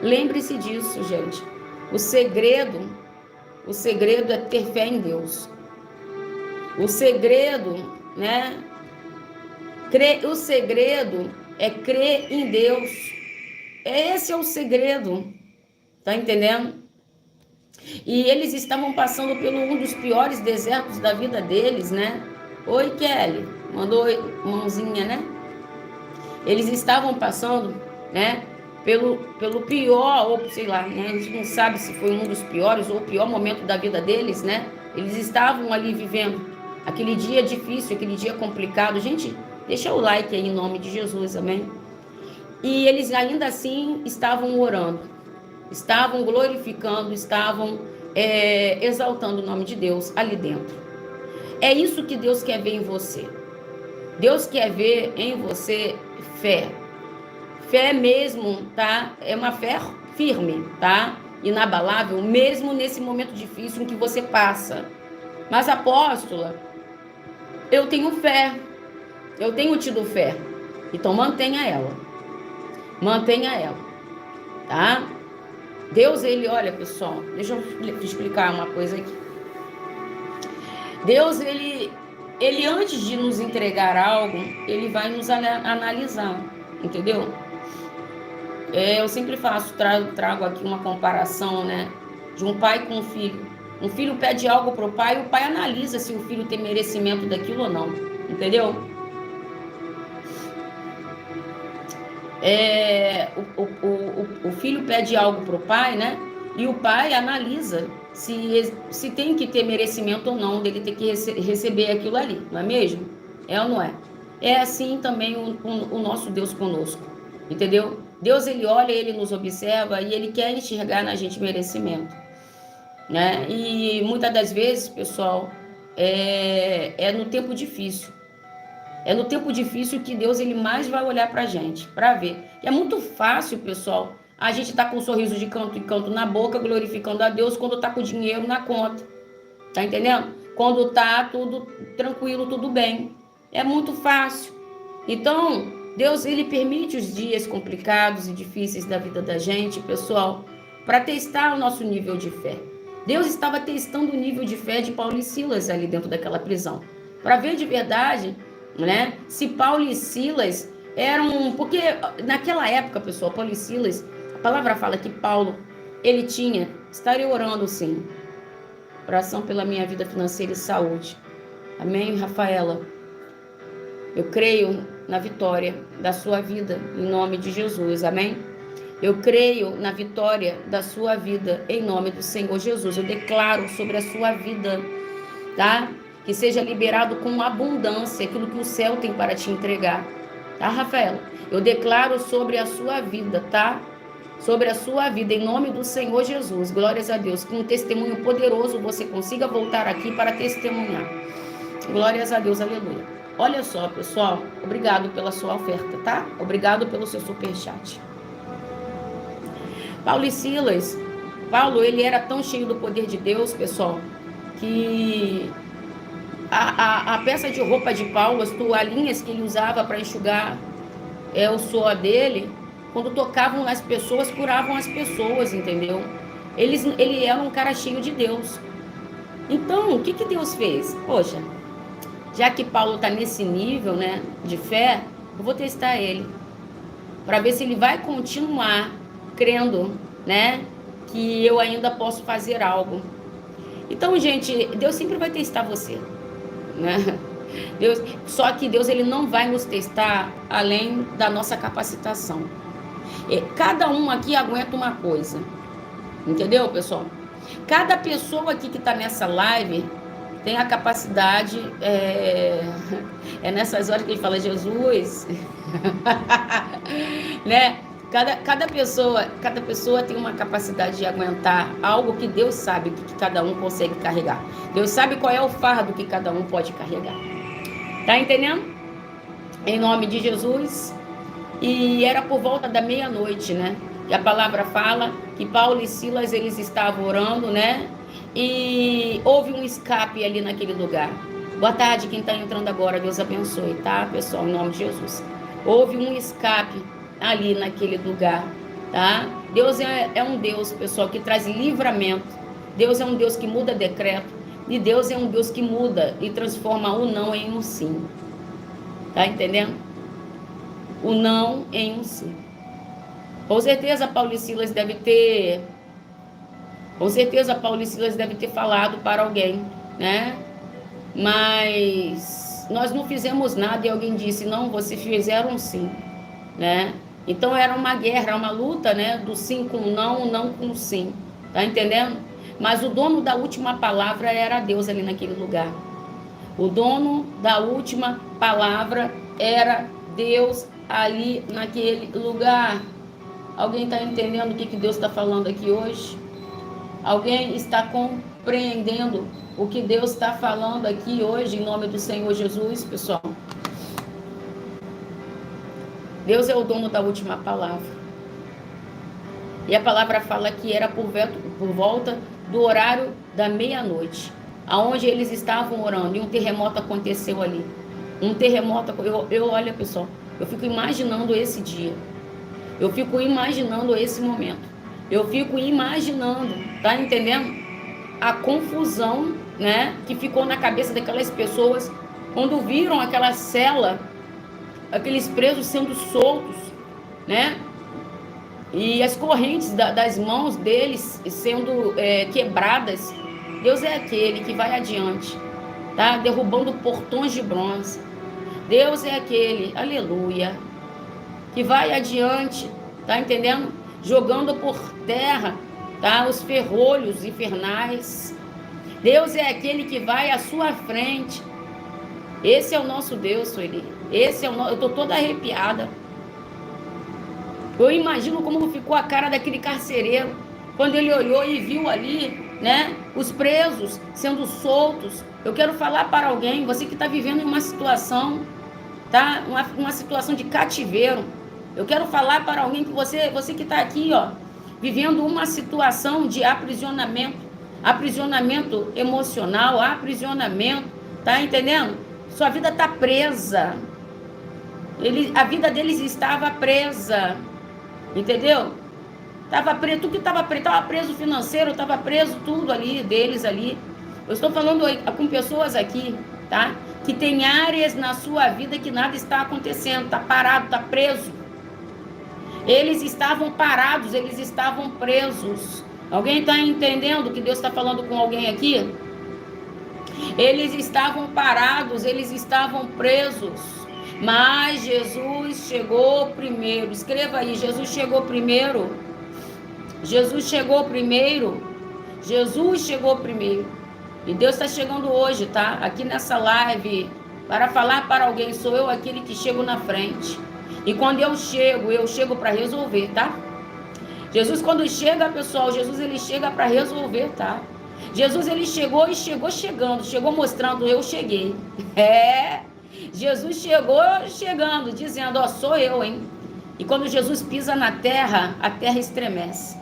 Lembre-se disso, gente. O segredo é ter fé em Deus. O segredo, né? O segredo é crer em Deus. Esse é o segredo. Tá entendendo? E eles estavam passando por um dos piores desertos da vida deles, né? Oi, Kelly. Mandou mãozinha, né? Eles estavam passando, né? Pelo pior, ou sei lá, né? A gente não sabe se foi um dos piores ou o pior momento da vida deles, né? Eles estavam ali vivendo aquele dia difícil, aquele dia complicado. Gente, deixa o like aí em nome de Jesus, amém? E eles ainda assim estavam orando, estavam glorificando, estavam exaltando o nome de Deus ali dentro. É isso que Deus quer ver em você. Deus quer ver em você fé. Fé mesmo, tá? É uma fé firme, tá? Inabalável, mesmo nesse momento difícil em que você passa. Mas, apóstola, eu tenho fé. Eu tenho tido fé. Então, mantenha ela. Mantenha ela, tá? Deus, ele, olha, pessoal, deixa eu explicar uma coisa aqui. Deus, ele antes de nos entregar algo, ele vai nos analisar, entendeu? Eu sempre trago aqui uma comparação, né, de um pai com um filho. Um filho pede algo pro pai, o pai analisa se o filho tem merecimento daquilo ou não, entendeu? O filho pede algo pro pai, né? E o pai analisa se tem que ter merecimento ou não dele ter que receber aquilo ali, não é mesmo? É ou não é? É assim também o nosso Deus conosco, entendeu? Deus, ele olha, ele nos observa e ele quer enxergar na gente merecimento, né? E muitas das vezes, pessoal, é no tempo difícil. É no tempo difícil que Deus, ele mais vai olhar pra gente, para ver. E é muito fácil, pessoal, a gente tá com um sorriso de canto em canto na boca, glorificando a Deus, quando tá com dinheiro na conta. Tá entendendo? Quando tá tudo tranquilo, tudo bem. É muito fácil. Então, Deus, ele permite os dias complicados e difíceis da vida da gente, pessoal, para testar o nosso nível de fé. Deus estava testando o nível de fé de Paulo e Silas ali dentro daquela prisão, para ver de verdade, né, se Paulo e Silas eram, porque naquela época, pessoal, Paulo e Silas, a palavra fala que Paulo, ele estaria orando sim, oração pela minha vida financeira e saúde. Amém, Rafaela? Eu creio na vitória da sua vida, em nome de Jesus, amém? Eu creio na vitória da sua vida, em nome do Senhor Jesus. Eu declaro sobre a sua vida, tá? Que seja liberado com abundância aquilo que o céu tem para te entregar, tá, Rafaela? Eu declaro sobre a sua vida, tá? Sobre a sua vida, em nome do Senhor Jesus. Glórias a Deus. Com um testemunho poderoso você consiga voltar aqui para testemunhar. Glórias a Deus, aleluia. Olha só, pessoal, obrigado pela sua oferta, tá? Obrigado pelo seu superchat. Paulo e Silas, Paulo, ele era tão cheio do poder de Deus, pessoal, que a peça de roupa de Paulo, as toalhinhas que ele usava para enxugar o suor dele, quando tocavam nas pessoas, curavam as pessoas, entendeu? Ele era um cara cheio de Deus. Então, o que Deus fez? Poxa, já que Paulo está nesse nível, né, de fé, eu vou testar ele, para ver se ele vai continuar crendo, né, que eu ainda posso fazer algo. Então, gente, Deus sempre vai testar você, né? Só que Deus, ele não vai nos testar além da nossa capacitação. Cada um aqui aguenta uma coisa, entendeu, pessoal? Cada pessoa aqui que está nessa live tem a capacidade, nessas horas que ele fala, Jesus, né? Cada pessoa tem uma capacidade de aguentar algo que Deus sabe que cada um consegue carregar. Deus sabe qual é o fardo que cada um pode carregar. Tá entendendo? Em nome de Jesus. E era por volta da meia-noite, né? E a palavra fala que Paulo e Silas, eles estavam orando, né? E houve um escape ali naquele lugar. Boa tarde, quem está entrando agora, Deus abençoe, tá, pessoal, em nome de Jesus. Houve um escape ali naquele lugar, tá? Deus é um Deus, pessoal, que traz livramento. Deus é um Deus que muda decreto. E Deus é um Deus que muda e transforma o não em um sim. Tá entendendo? O não em um sim. Com certeza, Paulo e Silas deve ter falado para alguém, né? Mas nós não fizemos nada e alguém disse, não, vocês fizeram sim, né? Então era uma guerra, uma luta, né? Do sim com não, não com sim. Tá entendendo? Mas o dono da última palavra era Deus ali naquele lugar. O dono da última palavra era Deus ali naquele lugar. Alguém está entendendo o que Deus está falando aqui hoje? Alguém está compreendendo o que Deus está falando aqui hoje, em nome do Senhor Jesus, pessoal? Deus é o dono da última palavra. E a palavra fala que era por volta do horário da meia-noite, aonde eles estavam orando, e um terremoto aconteceu ali. Um terremoto, olha, pessoal, eu fico imaginando esse dia. Eu fico imaginando esse momento. Eu fico imaginando, tá entendendo? A confusão, né, que ficou na cabeça daquelas pessoas quando viram aquela cela, aqueles presos sendo soltos, né? E as correntes das mãos deles sendo quebradas. Deus é aquele que vai adiante, tá? Derrubando portões de bronze. Deus é aquele, aleluia, que vai adiante, tá entendendo? Jogando por terra, tá? Os ferrolhos infernais. Deus é aquele que vai à sua frente. Esse é o nosso Deus, Sueli. Esse é o nosso... Eu tô toda arrepiada. Eu imagino como ficou a cara daquele carcereiro quando ele olhou e viu ali, né, os presos sendo soltos. Eu quero falar para alguém, você que está vivendo em uma situação, tá? Uma situação de cativeiro. Eu quero falar para alguém que você que está aqui, ó, vivendo uma situação de aprisionamento emocional, aprisionamento, tá entendendo? Sua vida está presa. A vida deles estava presa. Entendeu? Tava preso, tudo que estava preso, estava preso financeiro, estava preso tudo ali, deles ali. Eu estou falando com pessoas aqui, tá? Que tem áreas na sua vida que nada está acontecendo, está parado, está preso. Eles estavam parados, eles estavam presos. Alguém está entendendo que Deus está falando com alguém aqui? Eles estavam parados, eles estavam presos. Mas Jesus chegou primeiro. Escreva aí, Jesus chegou primeiro. Jesus chegou primeiro. Jesus chegou primeiro. E Deus está chegando hoje, tá? Aqui nessa live, para falar para alguém, sou eu aquele que chego na frente. E quando eu chego para resolver, tá? Jesus, quando chega, pessoal, Jesus ele chega para resolver, tá? Jesus ele chegou e chegou chegando, chegou mostrando, eu cheguei. Jesus chegou chegando, dizendo, ó, sou eu, hein? E quando Jesus pisa na terra, a terra estremece.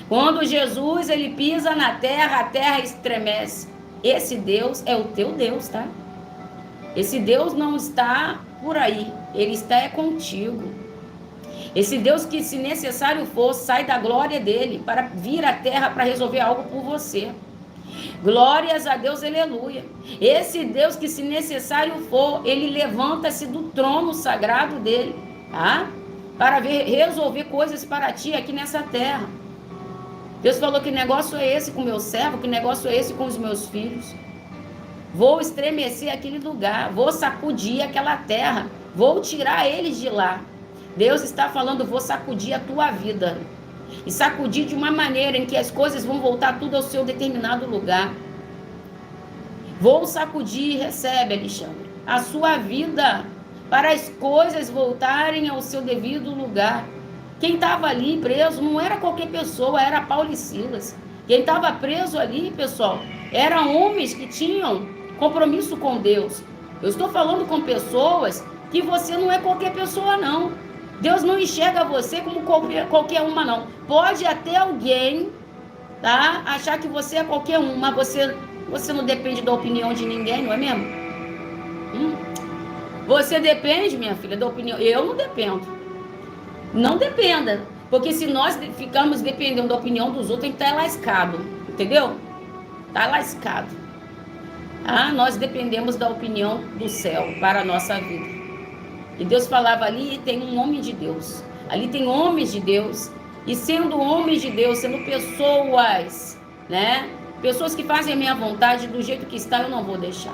Quando Jesus, ele pisa na terra, a terra estremece. Esse Deus é o teu Deus, tá? Esse Deus não está por aí, ele está contigo. Esse Deus que, se necessário for, sai da glória dele para vir à terra para resolver algo por você. Glórias a Deus, aleluia. Esse Deus que, se necessário for, ele levanta-se do trono sagrado dele, tá? Para resolver coisas para ti aqui nessa terra. Deus falou, que negócio é esse com meu servo? Que negócio é esse com os meus filhos? Vou estremecer aquele lugar, vou sacudir aquela terra, vou tirar eles de lá. Deus está falando, vou sacudir a tua vida. E sacudir de uma maneira em que as coisas vão voltar tudo ao seu determinado lugar. Vou sacudir, recebe, Alexandre, a sua vida, para as coisas voltarem ao seu devido lugar. Quem estava ali preso não era qualquer pessoa, era Paulo e Silas. Quem estava preso ali, pessoal, eram homens que tinham compromisso com Deus. Eu estou falando com pessoas que você não é qualquer pessoa, não. Deus não enxerga você como qualquer uma, não. Pode até alguém, tá, achar que você é qualquer um, mas você não depende da opinião de ninguém, não é mesmo? Você depende, minha filha, da opinião. Eu não dependo. Não dependa. Porque se nós ficarmos dependendo da opinião dos outros, tem que estar lascado. Entendeu? Está lascado. Nós dependemos da opinião do céu para a nossa vida. E Deus falava, ali tem um homem de Deus. Ali tem homens de Deus. E sendo homens de Deus, sendo pessoas, né? Pessoas que fazem a minha vontade do jeito que está, eu não vou deixar.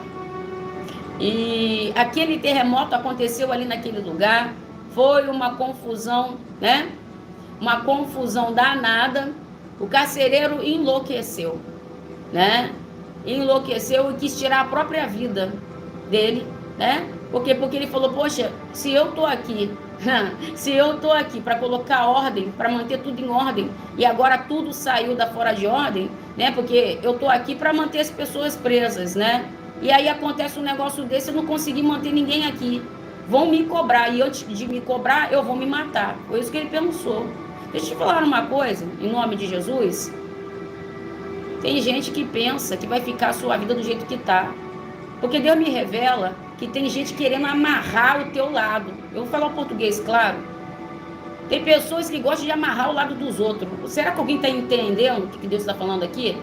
E aquele terremoto aconteceu ali naquele lugar. Foi uma confusão, né? Uma confusão danada. O carcereiro enlouqueceu, né? Enlouqueceu e quis tirar a própria vida dele, né? Porque ele falou, poxa, se eu tô aqui para colocar ordem, para manter tudo em ordem, e agora tudo saiu da fora de ordem, né? Porque eu tô aqui para manter as pessoas presas, né? E aí acontece um negócio desse, eu não consegui manter ninguém aqui. Vão me cobrar, e antes de me cobrar, eu vou me matar. Foi isso que ele pensou. Deixa eu te falar uma coisa, em nome de Jesus. Tem gente que pensa que vai ficar a sua vida do jeito que tá. Porque Deus me revela que tem gente querendo amarrar o teu lado. Eu vou falar o português, claro. Tem pessoas que gostam de amarrar o lado dos outros. Será que alguém está entendendo o que Deus está falando aqui?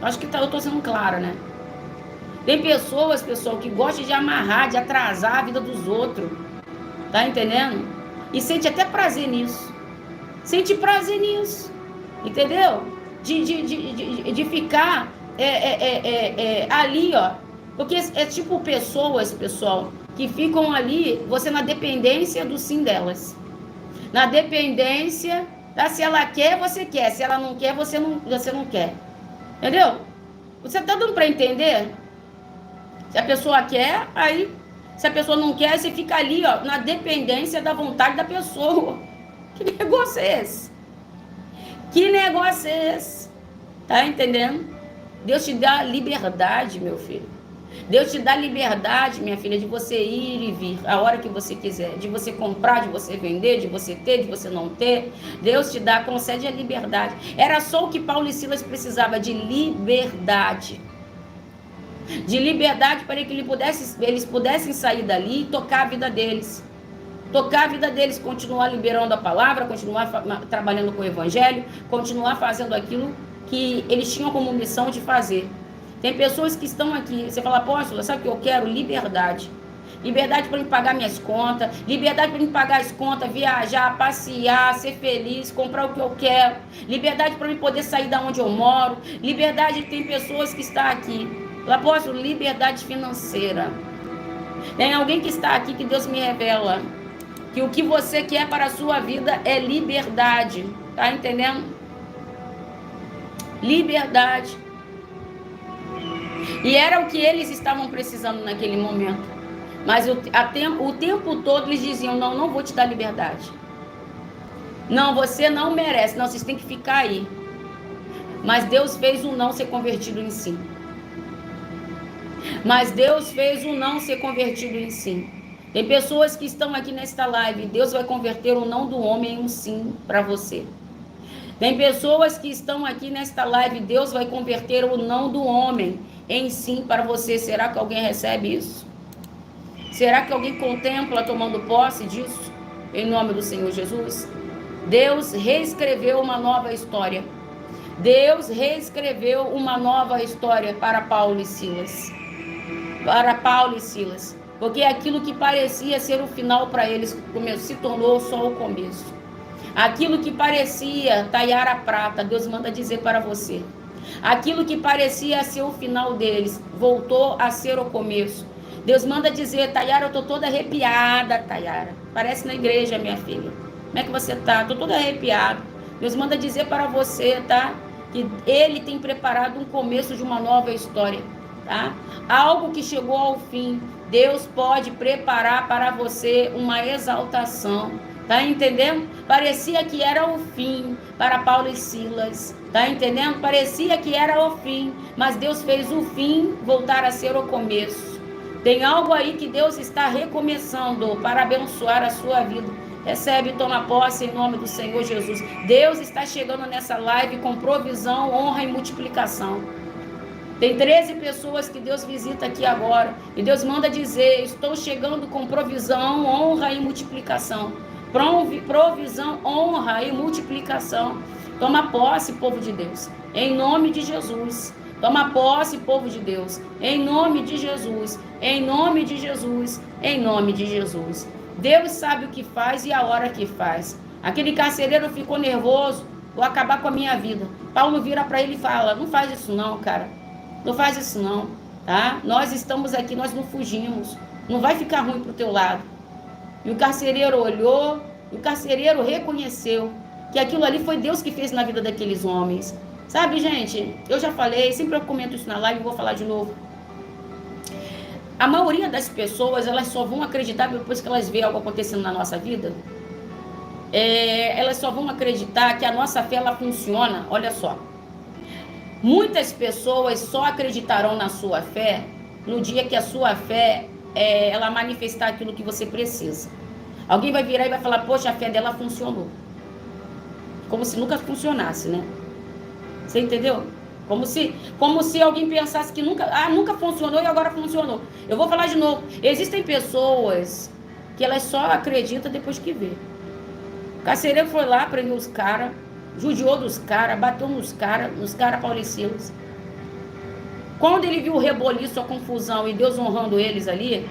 Eu acho que eu estou sendo clara, né? Tem pessoas, pessoal, que gostam de amarrar, de atrasar a vida dos outros. Tá entendendo? E sente até prazer nisso. Sente prazer nisso. Entendeu? De ficar ali, ó. Porque é tipo pessoas, pessoal, que ficam ali, você na dependência do sim delas. Na dependência Tá? Se ela quer, você quer. Se ela não quer, você não quer. Entendeu? Você tá dando para entender? Se a pessoa quer, aí... Se a pessoa não quer, você fica ali, ó, na dependência da vontade da pessoa. Que negócio é esse? Que negócio é esse? Tá entendendo? Deus te dá liberdade, meu filho. Deus te dá liberdade, minha filha, de você ir e vir a hora que você quiser, de você comprar, de você vender, de você ter, de você não ter. Deus te dá, concede a liberdade. Era só o que Paulo e Silas precisavam, de liberdade. De liberdade para que eles pudessem sair dali e tocar a vida deles. Tocar a vida deles, continuar liberando a palavra, continuar trabalhando com o evangelho, continuar fazendo aquilo que eles tinham como missão de fazer. Tem pessoas que estão aqui, você fala, apóstolo, sabe o que eu quero? Liberdade. Liberdade para me pagar minhas contas, liberdade para me pagar as contas, viajar, passear, ser feliz, comprar o que eu quero, liberdade para me poder sair da onde eu moro, liberdade, tem pessoas que estão aqui. Apóstolo, liberdade financeira. Tem alguém que está aqui que Deus me revela que o que você quer para a sua vida é liberdade. Tá entendendo? Liberdade. E era o que eles estavam precisando naquele momento. Mas o tempo todo eles diziam, não vou te dar liberdade. Não, você não merece. Não, vocês têm que ficar aí. Mas Deus fez o não ser convertido em sim. Mas Deus fez o não ser convertido em sim. Tem pessoas que estão aqui nesta live, Deus vai converter o não do homem em um sim para você. Tem pessoas que estão aqui nesta live, Deus vai converter o não do homem em sim para você. Será que alguém recebe isso? Será que alguém contempla tomando posse disso? Em nome do Senhor Jesus. Deus reescreveu uma nova história. Deus reescreveu uma nova história para Paulo e Silas. Para Paulo e Silas. Porque aquilo que parecia ser o final para eles se tornou só o começo. Aquilo que parecia talhar a prata, Deus manda dizer para você. Aquilo que parecia ser o final deles, voltou a ser o começo. Deus manda dizer, Tayara, eu estou toda arrepiada, Tayara. Parece na igreja, minha filha. Como é que você está? Estou toda arrepiada. Deus manda dizer para você, tá? Que Ele tem preparado um começo de uma nova história, tá? Algo que chegou ao fim. Deus pode preparar para você uma exaltação. Tá entendendo? Parecia que era o fim para Paulo e Silas. Tá entendendo? Parecia que era o fim, mas Deus fez o fim voltar a ser o começo. Tem algo aí que Deus está recomeçando para abençoar a sua vida. Recebe, toma posse em nome do Senhor Jesus. Deus está chegando nessa live com provisão, honra e multiplicação. Tem 13 pessoas que Deus visita aqui agora. E Deus manda dizer, estou chegando com provisão, honra e multiplicação. Provisão, honra e multiplicação. Toma posse, povo de Deus. Em nome de Jesus. Toma posse, povo de Deus. Em nome de Jesus. Em nome de Jesus. Em nome de Jesus. Deus sabe o que faz e a hora que faz. Aquele carcereiro ficou nervoso. Vou acabar com a minha vida. Paulo vira para ele e fala, não faz isso não, cara. Não faz isso não, tá? Nós estamos aqui, nós não fugimos. Não vai ficar ruim pro teu lado. E o carcereiro olhou, e o carcereiro reconheceu que aquilo ali foi Deus que fez na vida daqueles homens. Sabe, gente, eu já falei, sempre eu comento isso na live e vou falar de novo. A maioria das pessoas, elas só vão acreditar depois que elas veem algo acontecendo na nossa vida. Elas só vão acreditar que a nossa fé, ela funciona, olha só. Muitas pessoas só acreditarão na sua fé no dia que a sua fé, ela manifestar aquilo que você precisa. Alguém vai virar e vai falar, poxa, a fé dela funcionou. Como se nunca funcionasse, né? Você entendeu? Como se alguém pensasse que nunca funcionou e agora funcionou. Eu vou falar de novo. Existem pessoas que elas só acreditam depois que vê. O carcereiro foi lá, prendeu os caras, judiou dos caras, bateu nos caras Paulo e Silas. Quando ele viu o reboliço, a confusão e Deus honrando eles ali,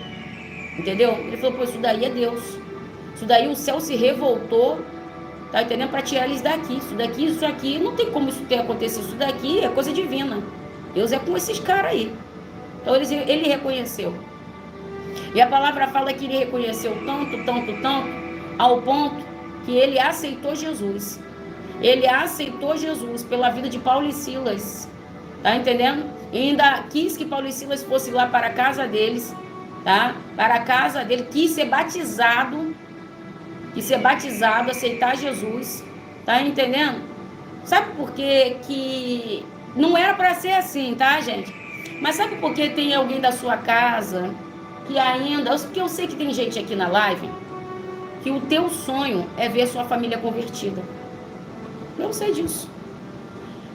entendeu? Ele falou, pô, isso daí é Deus. Isso daí o céu se revoltou, tá entendendo? Para tirar eles daqui. Isso aqui, não tem como isso ter acontecido. Isso daqui é coisa divina. Deus é com esses caras aí. Então ele reconheceu. E a palavra fala que ele reconheceu tanto, ao ponto que ele aceitou Jesus. Ele aceitou Jesus pela vida de Paulo e Silas. Tá entendendo? E ainda quis que Paulo e Silas fossem lá para a casa deles, tá? Para a casa dele, quis ser batizado, aceitar Jesus. Tá entendendo? Sabe por quê? Que não era para ser assim, tá, gente? Mas sabe por que tem alguém da sua casa que ainda... Porque eu sei que tem gente aqui na live que o teu sonho é ver sua família convertida. Eu sei disso.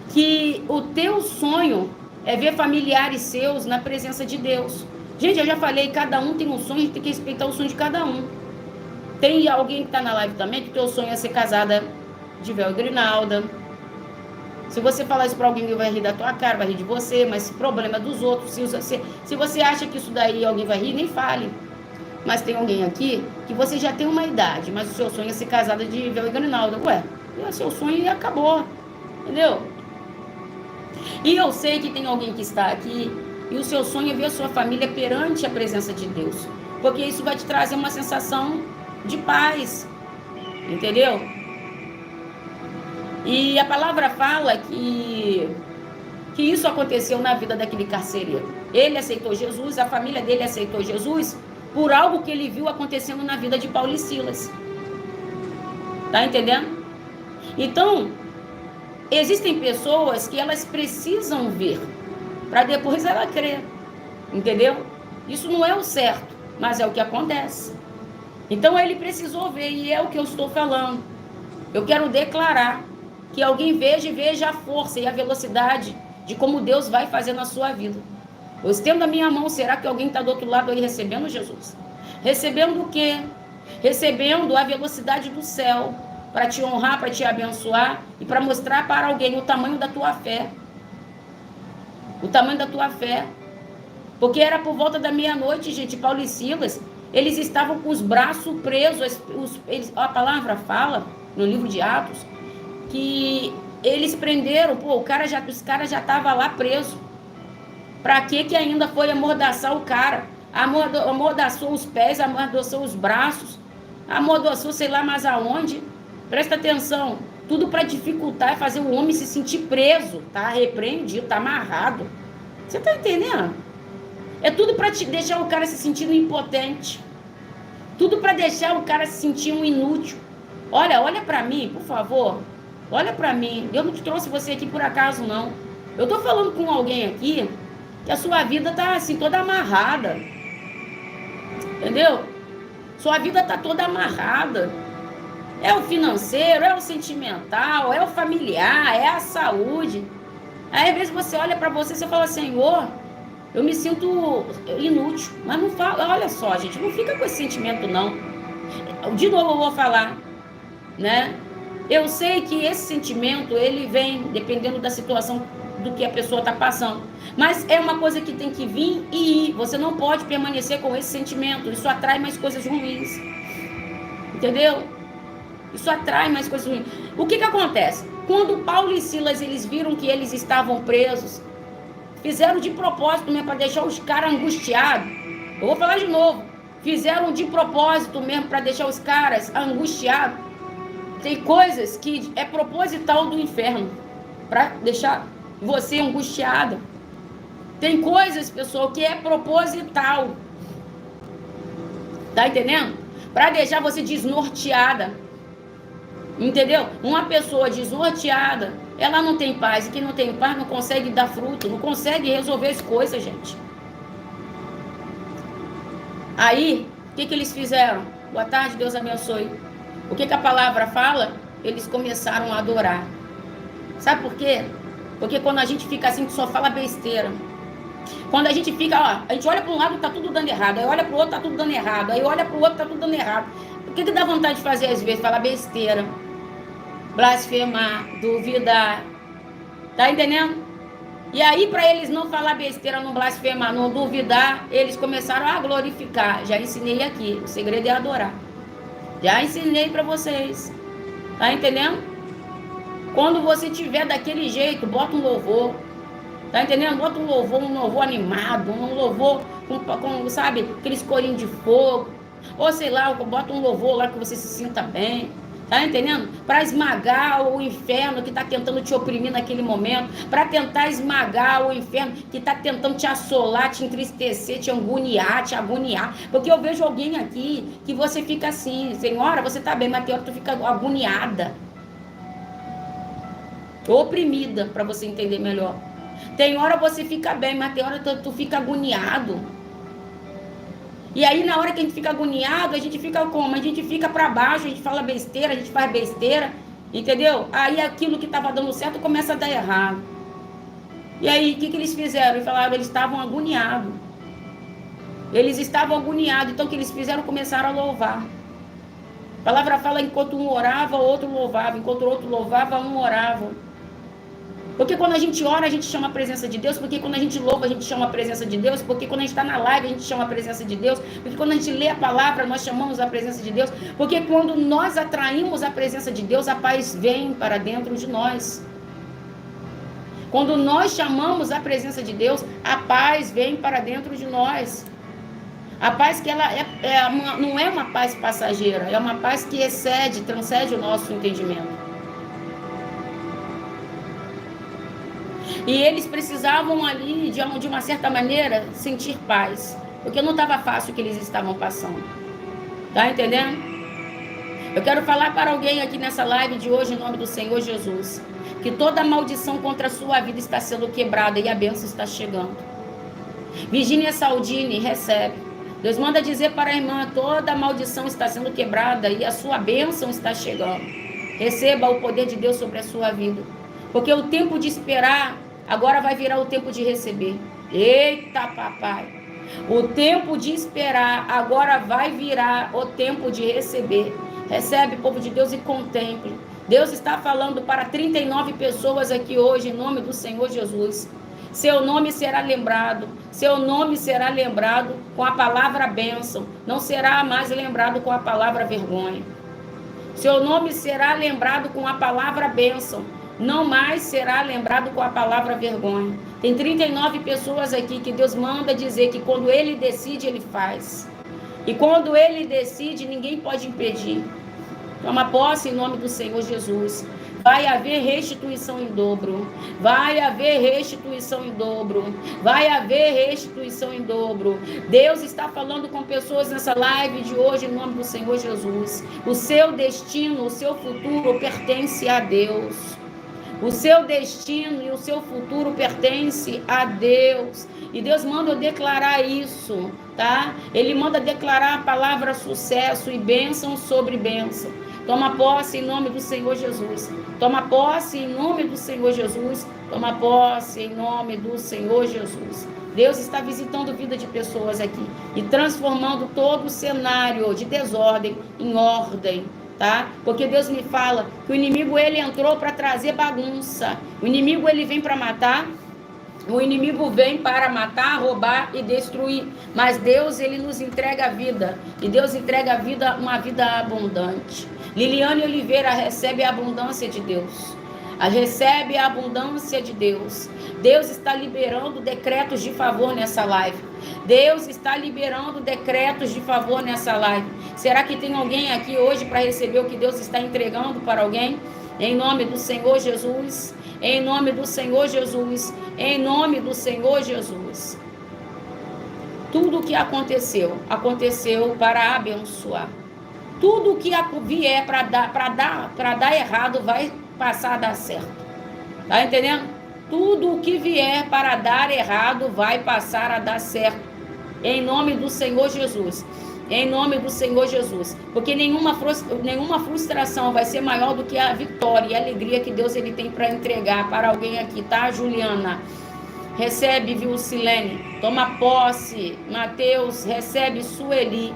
Que o teu sonho é ver familiares seus na presença de Deus. Gente, eu já falei, cada um tem um sonho, a gente tem que respeitar o sonho de cada um. Tem alguém que está na live também que o teu sonho é ser casada de véu e grinalda. Se você falar isso para alguém, ele vai rir da tua cara, vai rir de você, mas problema é dos outros. Se você acha que isso daí alguém vai rir, nem fale. Mas tem alguém aqui que você já tem uma idade, mas o seu sonho é ser casada de véu e grinalda. Ué, é o seu sonho e acabou. Entendeu? E eu sei que tem alguém que está aqui e o seu sonho é ver a sua família perante a presença de Deus. Porque isso vai te trazer uma sensação de paz. Entendeu? E a palavra fala que isso aconteceu na vida daquele carcereiro. Ele aceitou Jesus, a família dele aceitou Jesus por algo que ele viu acontecendo na vida de Paulo e Silas. Tá entendendo? Então, existem pessoas que elas precisam ver para depois ela crer. Entendeu? Isso não é o certo, mas é o que acontece. Então, ele precisou ver, e é o que eu estou falando. Eu quero declarar que alguém veja a força e a velocidade de como Deus vai fazer na sua vida. Eu estendo a minha mão, será que alguém está do outro lado aí recebendo Jesus? Recebendo o quê? Recebendo a velocidade do céu, para te honrar, para te abençoar e para mostrar para alguém o tamanho da tua fé. O tamanho da tua fé. Porque era por volta da meia-noite, gente, Paulo e Silas, eles estavam com os braços presos. A palavra fala, no livro de Atos, que eles prenderam, os caras já estavam lá presos. Para que ainda foi amordaçar o cara? Amordaçou os pés, amordaçou os braços, amordaçou sei lá mais aonde. Presta atenção, tudo para dificultar e fazer o homem se sentir preso, tá repreendido, tá amarrado. Você tá entendendo? É tudo para deixar o cara se sentindo impotente. Tudo para deixar o cara se sentir um inútil. Olha para mim, por favor. Olha para mim. Eu não te trouxe você aqui por acaso, não. Eu tô falando com alguém aqui que a sua vida tá assim, toda amarrada. Entendeu? Sua vida tá toda amarrada. É o financeiro, é o sentimental, é o familiar, é a saúde. Aí, às vezes, você olha para você e fala, Senhor, eu me sinto inútil. Mas não fala, olha só, gente, não fica com esse sentimento, não. De novo eu vou falar, né? Eu sei que esse sentimento, ele vem dependendo da situação do que a pessoa está passando. Mas é uma coisa que tem que vir e ir. Você não pode permanecer com esse sentimento. Isso atrai mais coisas ruins. Entendeu? Isso atrai mais coisas ruins. O que acontece? Quando Paulo e Silas, eles viram que eles estavam presos, fizeram de propósito mesmo para deixar os caras angustiados. Eu vou falar de novo. Fizeram de propósito mesmo para deixar os caras angustiados. Tem coisas que é proposital do inferno para deixar você angustiada. Tem coisas, pessoal, que é proposital. Tá entendendo? Para deixar você desnorteada. Entendeu? Uma pessoa desnorteada, ela não tem paz. E quem não tem paz não consegue dar fruto, não consegue resolver as coisas, gente. Aí, o que eles fizeram? Boa tarde, Deus abençoe. O que a palavra fala? Eles começaram a adorar. Sabe por quê? Porque quando a gente fica assim, só fala besteira. Quando a gente fica, a gente olha para um lado, tá tudo dando errado. Aí olha para o outro, tá tudo dando errado. Aí olha para o outro, tá tudo dando errado. O que dá vontade de fazer às vezes? Falar besteira. Blasfemar, duvidar. Tá entendendo? E aí, para eles não falar besteira, não blasfemar, não duvidar, eles começaram a glorificar. Já ensinei aqui. O segredo é adorar. Já ensinei para vocês. Tá entendendo? Quando você tiver daquele jeito, bota um louvor. Tá entendendo? Bota um louvor animado, um louvor com sabe, aqueles corinhos de fogo. Ou sei lá, bota um louvor lá que você se sinta bem. Tá entendendo? Para esmagar o inferno que está tentando te oprimir naquele momento, para tentar esmagar o inferno que está tentando te assolar, te entristecer, te agoniar. Porque eu vejo alguém aqui que você fica assim, senhora, você tá bem, mas tem hora que tu fica agoniada, oprimida, para você entender melhor. Tem hora você fica bem, mas tem hora tu fica agoniado. E aí, na hora que a gente fica agoniado, a gente fica como? A gente fica para baixo, a gente fala besteira, a gente faz besteira, entendeu? Aí aquilo que estava dando certo começa a dar errado. E aí, o que eles fizeram? Eles falaram, eles estavam agoniados. Eles estavam agoniados, então o que eles fizeram? Começaram a louvar. A palavra fala, enquanto um orava, o outro louvava. Enquanto o outro louvava, um orava. Porque quando a gente ora, a gente chama a presença de Deus. Porque quando a gente louva, a gente chama a presença de Deus. Porque quando a gente está na live, a gente chama a presença de Deus. Porque quando a gente lê a palavra, nós chamamos a presença de Deus. Porque quando nós atraímos a presença de Deus, a paz vem para dentro de nós. Quando nós chamamos a presença de Deus, a paz vem para dentro de nós. A paz que ela não é uma paz passageira, é uma paz que transcende o nosso entendimento. E eles precisavam ali, de uma certa maneira, sentir paz. Porque não estava fácil o que eles estavam passando. Tá entendendo? Eu quero falar para alguém aqui nessa live de hoje, em nome do Senhor Jesus, que toda maldição contra a sua vida está sendo quebrada e a bênção está chegando. Virgínia Saldini, recebe. Deus manda dizer para a irmã, toda maldição está sendo quebrada e a sua bênção está chegando. Receba o poder de Deus sobre a sua vida. Porque o tempo de esperar agora vai virar o tempo de receber. Eita, papai. O tempo de esperar agora vai virar o tempo de receber. Recebe, povo de Deus, e contemple. Deus está falando para 39 pessoas aqui hoje, em nome do Senhor Jesus. Seu nome será lembrado. Seu nome será lembrado com a palavra bênção. Não será mais lembrado com a palavra vergonha. Seu nome será lembrado com a palavra bênção. Não mais será lembrado com a palavra vergonha. Tem 39 pessoas aqui que Deus manda dizer que quando Ele decide, Ele faz. E quando Ele decide, ninguém pode impedir. Toma posse em nome do Senhor Jesus. Vai haver restituição em dobro. Vai haver restituição em dobro. Vai haver restituição em dobro. Deus está falando com pessoas nessa live de hoje em nome do Senhor Jesus. O seu destino, o seu futuro pertence a Deus. O seu destino e o seu futuro pertence a Deus. E Deus manda eu declarar isso, tá? Ele manda declarar a palavra sucesso e bênção sobre bênção. Toma posse em nome do Senhor Jesus. Toma posse em nome do Senhor Jesus. Toma posse em nome do Senhor Jesus. Deus está visitando a vida de pessoas aqui e transformando todo o cenário de desordem em ordem. Tá? Porque Deus me fala que o inimigo ele entrou para trazer bagunça. O inimigo ele vem para matar. O inimigo vem para matar, roubar e destruir. Mas Deus ele nos entrega a vida. E Deus entrega a vida, uma vida abundante. Liliane Oliveira, recebe a abundância de Deus. Recebe a abundância de Deus. Deus está liberando decretos de favor nessa live. Deus está liberando decretos de favor nessa live. Será que tem alguém aqui hoje para receber o que Deus está entregando para alguém? Em nome do Senhor Jesus. Em nome do Senhor Jesus. Em nome do Senhor Jesus. Tudo o que aconteceu, aconteceu para abençoar. Tudo o que vier para dar errado vai passar a dar certo. Tá entendendo? Tudo o que vier para dar errado vai passar a dar certo. Em nome do Senhor Jesus. Em nome do Senhor Jesus. Porque nenhuma frustração vai ser maior do que a vitória e a alegria que Deus ele tem para entregar para alguém aqui, tá, Juliana? Recebe, viu, Silene? Toma posse. Mateus, recebe, Sueli.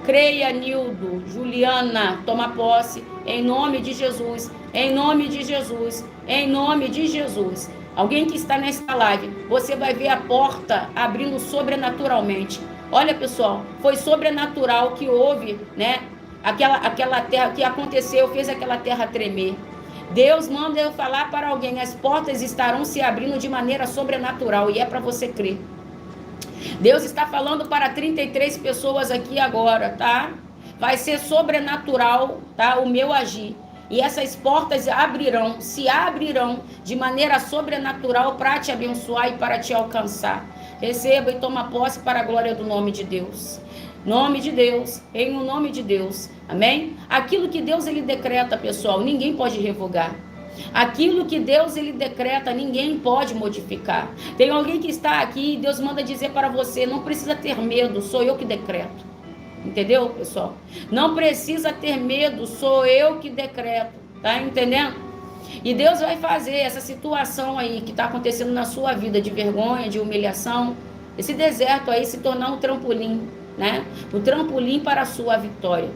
Creia, Nildo. Juliana, toma posse. Em nome de Jesus. Em nome de Jesus. Em nome de Jesus. Alguém que está nessa live, você vai ver a porta abrindo sobrenaturalmente. Olha, pessoal, foi sobrenatural que houve, né? Aquela terra que aconteceu, fez aquela terra tremer. Deus manda eu falar para alguém, as portas estarão se abrindo de maneira sobrenatural e é para você crer. Deus está falando para 33 pessoas aqui agora, tá? vai ser sobrenatural, tá? O meu agir. E essas portas se abrirão de maneira sobrenatural para te abençoar e para te alcançar. Receba e toma posse para a glória do nome de Deus. Nome de Deus, em o nome de Deus. Amém? Aquilo que Deus ele decreta, pessoal, ninguém pode revogar. Aquilo que Deus ele decreta, ninguém pode modificar. Tem alguém que está aqui e Deus manda dizer para você, não precisa ter medo, sou eu que decreto. Entendeu, pessoal? Não precisa ter medo, sou eu que decreto. Tá entendendo? E Deus vai fazer essa situação aí que está acontecendo na sua vida, de vergonha, de humilhação, esse deserto aí se tornar um trampolim, né? Um trampolim para a sua vitória.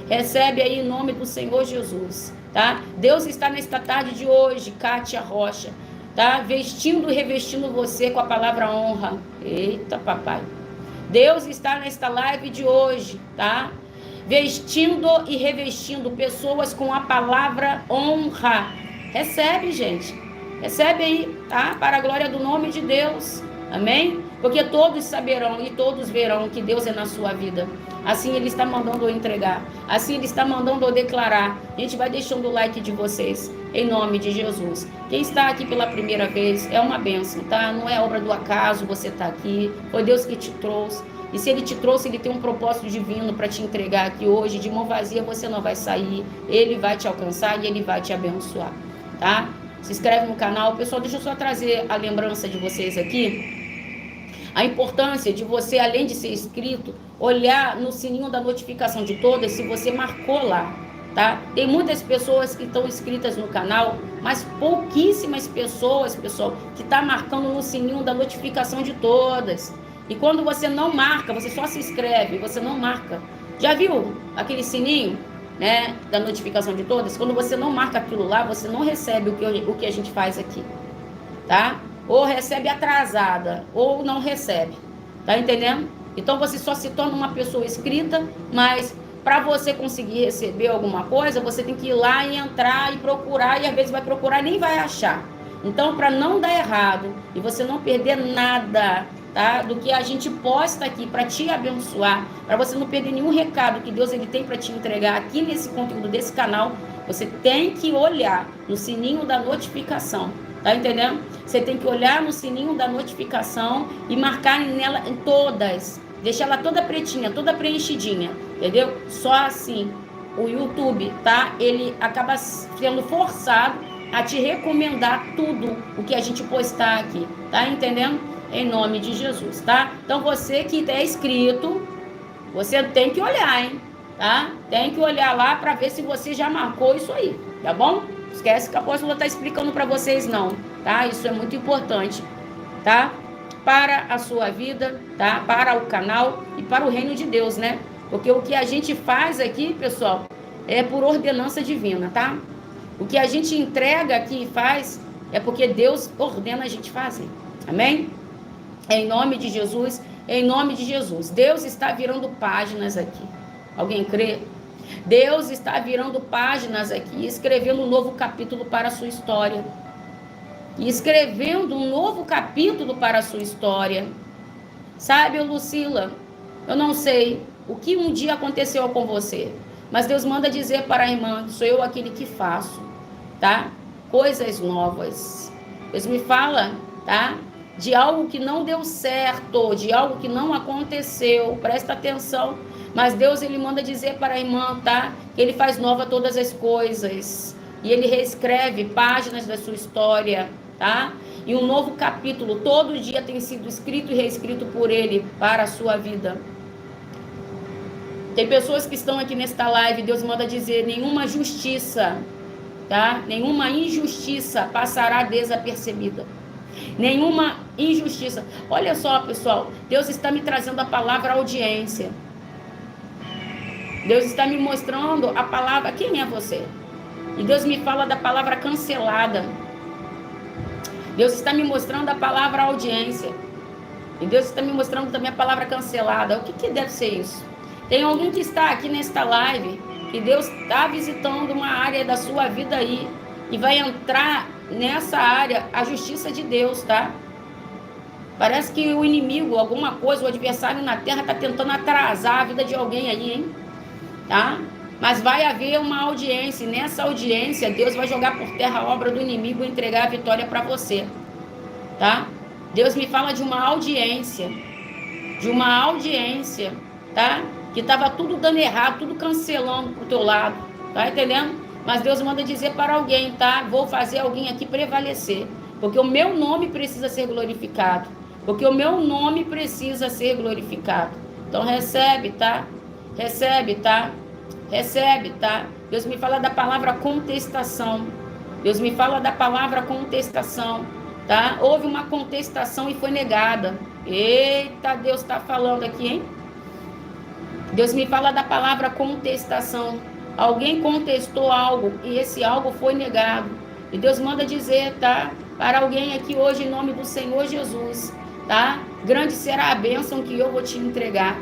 Recebe aí em nome do Senhor Jesus, tá? Deus está nesta tarde de hoje, Kátia Rocha, tá? Vestindo e revestindo você com a palavra honra. Eita, papai. Deus está nesta live de hoje, tá? Vestindo e revestindo pessoas com a palavra honra. Recebe, gente. Recebe aí, tá? Para a glória do nome de Deus. Amém? Porque todos saberão e todos verão que Deus é na sua vida. Assim Ele está mandando eu entregar. Assim Ele está mandando eu declarar. A gente vai deixando o like de vocês. Em nome de Jesus. Quem está aqui pela primeira vez é uma bênção, tá? Não é obra do acaso você está aqui. Foi Deus que te trouxe. E se Ele te trouxe, Ele tem um propósito divino para te entregar aqui hoje. De mão vazia você não vai sair. Ele vai te alcançar e Ele vai te abençoar, tá? Se inscreve no canal. Pessoal, deixa eu só trazer a lembrança de vocês aqui. A importância de você, além de ser inscrito, olhar no sininho da notificação de todas, se você marcou lá, tá? Tem muitas pessoas que estão inscritas no canal, mas pouquíssimas pessoas, pessoal, que estão marcando no sininho da notificação de todas. E quando você não marca, você só se inscreve, você não marca. Já viu aquele sininho, né, da notificação de todas? Quando você não marca aquilo lá, você não recebe o que a gente faz aqui, tá? Ou recebe atrasada, ou não recebe. Tá entendendo? Então você só se torna uma pessoa inscrita, mas para você conseguir receber alguma coisa, você tem que ir lá e entrar e procurar, e às vezes vai procurar e nem vai achar. Então, para não dar errado e você não perder nada, tá, do que a gente posta aqui para te abençoar, para você não perder nenhum recado que Deus ele tem para te entregar aqui nesse conteúdo desse canal, você tem que olhar no sininho da notificação. Tá entendendo? Você tem que olhar no sininho da notificação e marcar nela em todas. Deixar ela toda pretinha, toda preenchidinha. Entendeu? Só assim o YouTube, tá? Ele acaba sendo forçado a te recomendar tudo o que a gente postar aqui. Tá entendendo? Em nome de Jesus, tá? Então você que é inscrito, você tem que olhar, hein? Tá? Tem que olhar lá para ver se você já marcou isso aí. Tá bom? Esquece que a apóstola está explicando para vocês não, tá? Isso é muito importante, tá? Para a sua vida, tá? Para o canal e para o reino de Deus, né? Porque o que a gente faz aqui, pessoal, é por ordenança divina, tá? O que a gente entrega aqui e faz é porque Deus ordena a gente fazer. Amém? Em nome de Jesus, em nome de Jesus. Deus está virando páginas aqui. Alguém crê? Deus está virando páginas aqui, escrevendo um novo capítulo para a sua história. E escrevendo um novo capítulo para a sua história. Sabe, Lucila, eu não sei o que um dia aconteceu com você, mas Deus manda dizer para a irmã, sou eu aquele que faço, tá? Coisas novas. Deus me fala, tá? De algo que não deu certo, de algo que não aconteceu, presta atenção. Mas Deus, ele manda dizer para a irmã, tá? Que ele faz nova todas as coisas. E ele reescreve páginas da sua história, tá? E um novo capítulo, todo dia tem sido escrito e reescrito por ele para a sua vida. Tem pessoas que estão aqui nesta live, Deus manda dizer, nenhuma justiça, tá? Nenhuma injustiça passará desapercebida. Nenhuma injustiça. Olha só, pessoal, Deus está me trazendo a palavra audiência. Deus está me mostrando a palavra, quem é você? E Deus me fala da palavra cancelada. Deus está me mostrando a palavra audiência. E Deus está me mostrando também a palavra cancelada. O que deve ser isso? Tem alguém que está aqui nesta live, que Deus está visitando uma área da sua vida aí, e vai entrar nessa área a justiça de Deus, tá? Parece que o inimigo, alguma coisa, o adversário na terra está tentando atrasar a vida de alguém aí, hein? tá? Mas vai haver uma audiência, e nessa audiência Deus vai jogar por terra a obra do inimigo e entregar a vitória para você, tá? Deus me fala de uma audiência, tá? Que estava tudo dando errado, tudo cancelando pro teu lado, tá entendendo? Mas Deus manda dizer para alguém, tá? Vou fazer alguém aqui prevalecer, porque o meu nome precisa ser glorificado, porque o meu nome precisa ser glorificado. Então recebe, tá? Recebe, tá? Recebe, tá? Deus me fala da palavra contestação. Deus me fala da palavra contestação, tá? Houve uma contestação e foi negada. Eita, Deus está falando aqui, hein? Deus me fala da palavra contestação. Alguém contestou algo e esse algo foi negado. E Deus manda dizer, tá? Para alguém aqui hoje, em nome do Senhor Jesus, tá? Grande será a bênção que eu vou te entregar.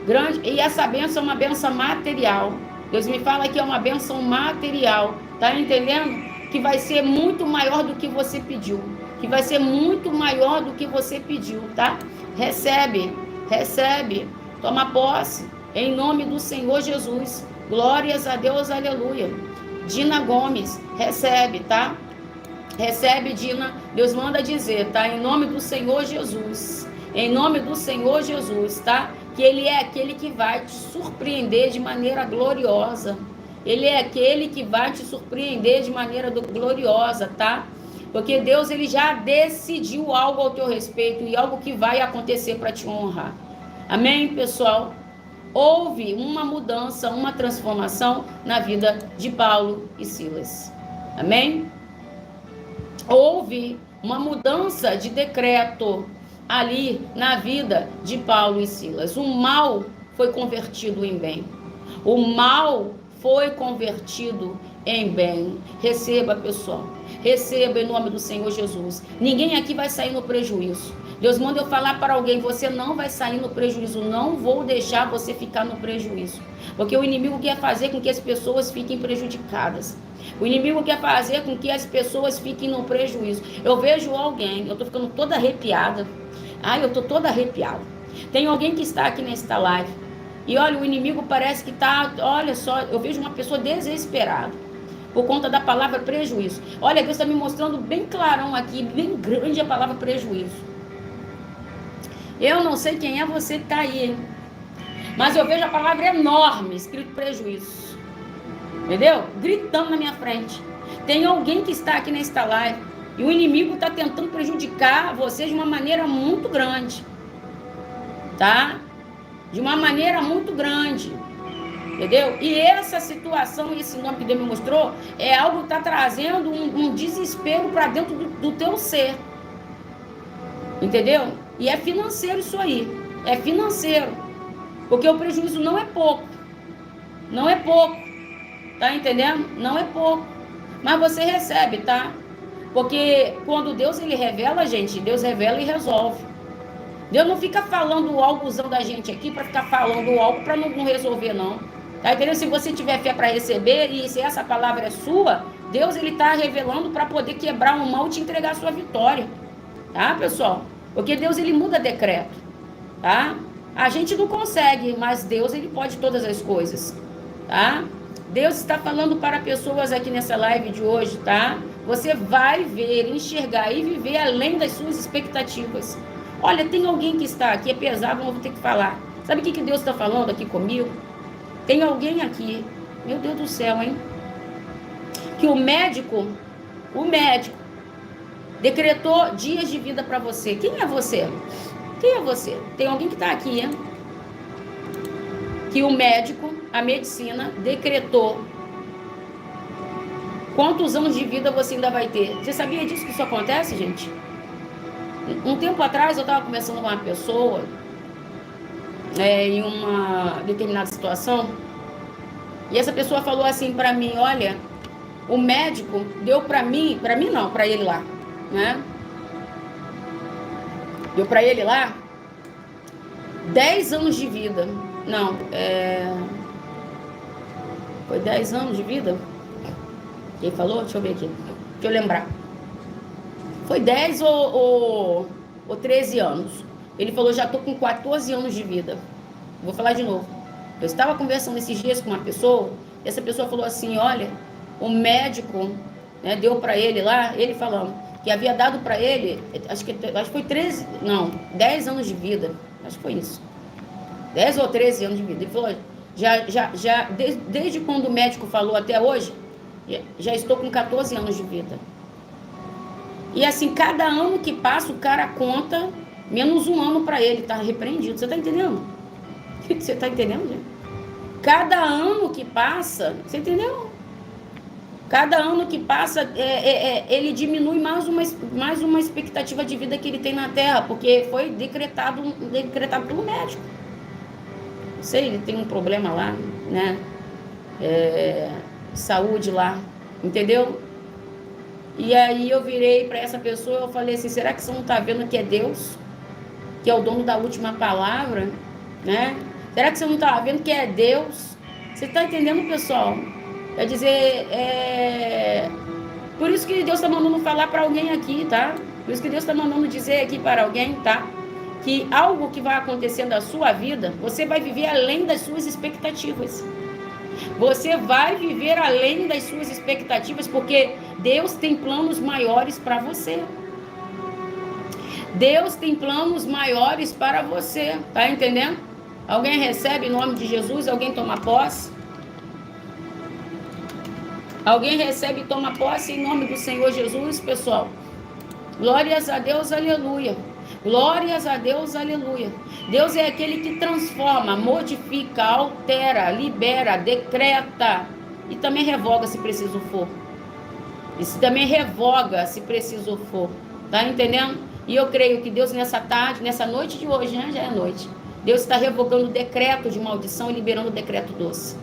Grande, e essa bênção é uma bênção material. Deus me fala que é uma bênção material, tá entendendo? Que vai ser muito maior do que você pediu, que vai ser muito maior do que você pediu, tá? Recebe, recebe, toma posse, em nome do Senhor Jesus. Glórias a Deus, aleluia. Dina Gomes, recebe, tá? Recebe, Dina. Deus manda dizer, tá? Em nome do Senhor Jesus. Em nome do Senhor Jesus, tá? Que Ele é aquele que vai te surpreender de maneira gloriosa. Ele é aquele que vai te surpreender de maneira gloriosa, tá? Porque Deus, Ele já decidiu algo ao teu respeito e algo que vai acontecer para te honrar. Amém, pessoal? Houve uma mudança, uma transformação na vida de Paulo e Silas. Amém? Houve uma mudança de decreto ali na vida de Paulo e Silas. O mal foi convertido em bem. O mal foi convertido em bem. Receba, pessoal. Receba em nome do Senhor Jesus. Ninguém aqui vai sair no prejuízo. Deus manda eu falar para alguém, você não vai sair no prejuízo. Não vou deixar você ficar no prejuízo. Porque o inimigo quer fazer com que as pessoas fiquem prejudicadas. O inimigo quer fazer com que as pessoas fiquem no prejuízo. Eu vejo alguém, eu tô ficando toda arrepiada. Ai, eu tô toda arrepiada. Tem alguém que está aqui nesta live. E olha, o inimigo parece que tá, olha só, eu vejo uma pessoa desesperada por conta da palavra prejuízo. Olha, Deus está me mostrando bem clarão aqui, bem grande a palavra prejuízo. Eu não sei quem é você que está aí, hein? Mas eu vejo a palavra enorme, escrito prejuízo. Entendeu? Gritando na minha frente. Tem alguém que está aqui nesta live e o inimigo está tentando prejudicar você de uma maneira muito grande. Tá? De uma maneira muito grande. Entendeu? E essa situação, esse nome que Deus me mostrou, é algo que está trazendo um desespero para dentro do teu ser. Entendeu? E é financeiro isso aí. É financeiro. Porque o prejuízo não é pouco. Não é pouco. Tá entendendo? Não é pouco. Mas você recebe, tá? Porque quando Deus, ele revela, gente, Deus revela e resolve. Deus não fica falando algo usando a gente aqui para ficar falando algo para não resolver, não. Tá entendendo? Se você tiver fé para receber e se essa palavra é sua, Deus, ele tá revelando para poder quebrar o mal e te entregar a sua vitória. Tá, pessoal? Porque Deus, ele muda decreto. Tá? A gente não consegue, mas Deus, ele pode todas as coisas. Tá? Deus está falando para pessoas aqui nessa live de hoje, tá? Você vai ver, enxergar e viver além das suas expectativas. Olha, tem alguém que está aqui, é pesado, não vou ter que falar. Sabe o que Deus está falando aqui comigo? Tem alguém aqui, meu Deus do céu, hein? Que o médico decretou dias de vida para você. Quem é você? Quem é você? Tem alguém que está aqui, hein? Que o médico, a medicina, decretou quantos anos de vida você ainda vai ter. Você sabia disso, que isso acontece, gente? Um tempo atrás eu estava conversando com uma pessoa em uma determinada situação e essa pessoa falou assim para mim, olha, o médico deu para mim não, para ele lá, né? Deu para ele lá 10 anos de vida. Não, foi 10 anos de vida? Quem falou? Deixa eu ver aqui. Deixa eu lembrar. Foi 10 ou 13 anos. Ele falou, já tô com 14 anos de vida. Vou falar de novo. Eu estava conversando esses dias com uma pessoa, e essa pessoa falou assim, olha, o médico, né, deu para ele lá, ele falando, que havia dado para ele, acho que foi 10 anos de vida, acho que foi isso, 10 ou 13 anos de vida. Ele falou, desde quando o médico falou até hoje, já estou com 14 anos de vida. E assim, cada ano que passa, o cara conta menos um ano para ele, tá repreendido. Você tá entendendo? Você tá entendendo, gente? Cada ano que passa, você entendeu? Cada ano que passa, ele diminui mais uma expectativa de vida que ele tem na Terra, porque foi decretado pelo médico. Não sei, ele tem um problema lá, né? Saúde lá, entendeu? E aí eu virei para essa pessoa, eu falei assim, será que você não está vendo que é Deus? Que é o dono da última palavra, né? Será que você não está vendo que é Deus? Você está entendendo, pessoal? Quer dizer, por isso que Deus está mandando falar para alguém aqui, tá? Por isso que Deus está mandando dizer aqui para alguém, tá? Que algo que vai acontecer na sua vida, você vai viver além das suas expectativas. Você vai viver além das suas expectativas, porque Deus tem planos maiores para você. Deus tem planos maiores para você, tá entendendo? Alguém recebe em nome de Jesus? Alguém toma posse? Alguém recebe e toma posse em nome do Senhor Jesus, pessoal? Glórias a Deus, aleluia. Glórias a Deus, aleluia. Deus é aquele que transforma, modifica, altera, libera, decreta e também revoga se preciso for. E também revoga se preciso for. Tá entendendo? E eu creio que Deus nessa tarde, nessa noite de hoje, né? Já é noite. Deus está revogando o decreto de maldição e liberando o decreto doce.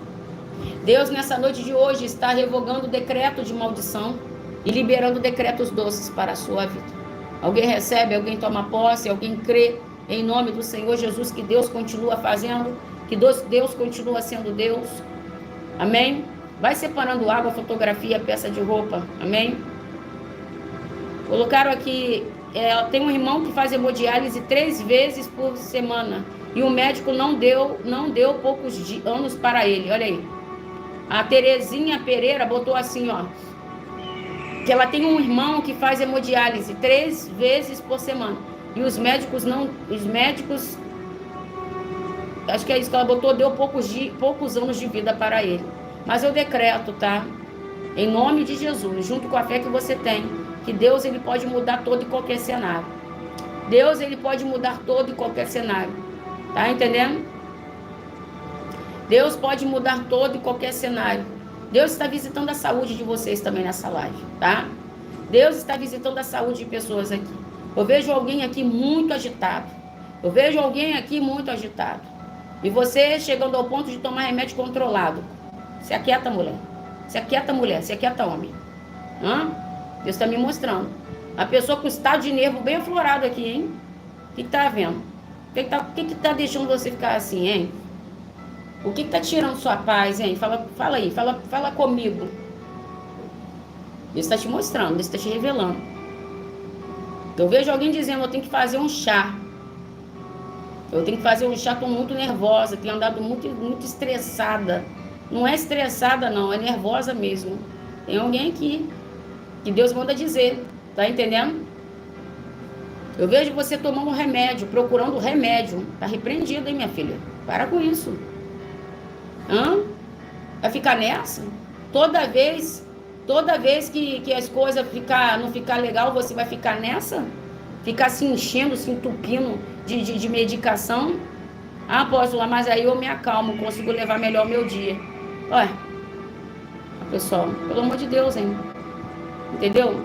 Deus nessa noite de hoje está revogando o decreto de maldição e liberando decretos doces para a sua vida. Alguém recebe, alguém toma posse, alguém crê em nome do Senhor Jesus que Deus continua fazendo, que Deus continua sendo Deus. Amém? Vai separando água, fotografia, peça de roupa. Amém? Colocaram aqui, tem um irmão que faz hemodiálise 3 vezes por semana e o médico não deu poucos anos para ele. Olha aí. A Terezinha Pereira botou assim, ó, que ela tem um irmão que faz hemodiálise 3 vezes por semana. E os médicos, acho que é isso que ela botou, deu poucos anos de vida para ele. Mas eu decreto, tá? Em nome de Jesus, junto com a fé que você tem, que Deus, ele pode mudar todo e qualquer cenário. Deus, ele pode mudar todo e qualquer cenário. Tá entendendo? Deus pode mudar todo e qualquer cenário. Deus está visitando a saúde de vocês também nessa live, tá? Deus está visitando a saúde de pessoas aqui. Eu vejo alguém aqui muito agitado. Eu vejo alguém aqui muito agitado. E você chegando ao ponto de tomar remédio controlado. Se aquieta, mulher. Se aquieta, mulher. Se aquieta, homem. Deus está me mostrando. A pessoa com estado de nervo bem aflorado aqui, hein? O que está vendo? O que está deixando você ficar assim, hein? O que está tirando sua paz, hein? Fala aí, fala comigo. Deus está te mostrando, Deus está te revelando. Eu vejo alguém dizendo, eu tenho que fazer um chá. Eu tenho que fazer um chá, estou muito nervosa, tenho andado muito estressada. Não é estressada, não, é nervosa mesmo. Tem alguém aqui que Deus manda dizer, tá entendendo? Eu vejo você tomando remédio, procurando remédio. Tá repreendido, hein, minha filha? Para com isso. Vai ficar nessa? Toda vez que as coisas não ficar legal, você vai ficar nessa? Ficar se enchendo, se entupindo de medicação? Apóstola, mas aí eu me acalmo, consigo levar melhor o meu dia. Olha, pessoal, pelo amor de Deus, hein? Entendeu?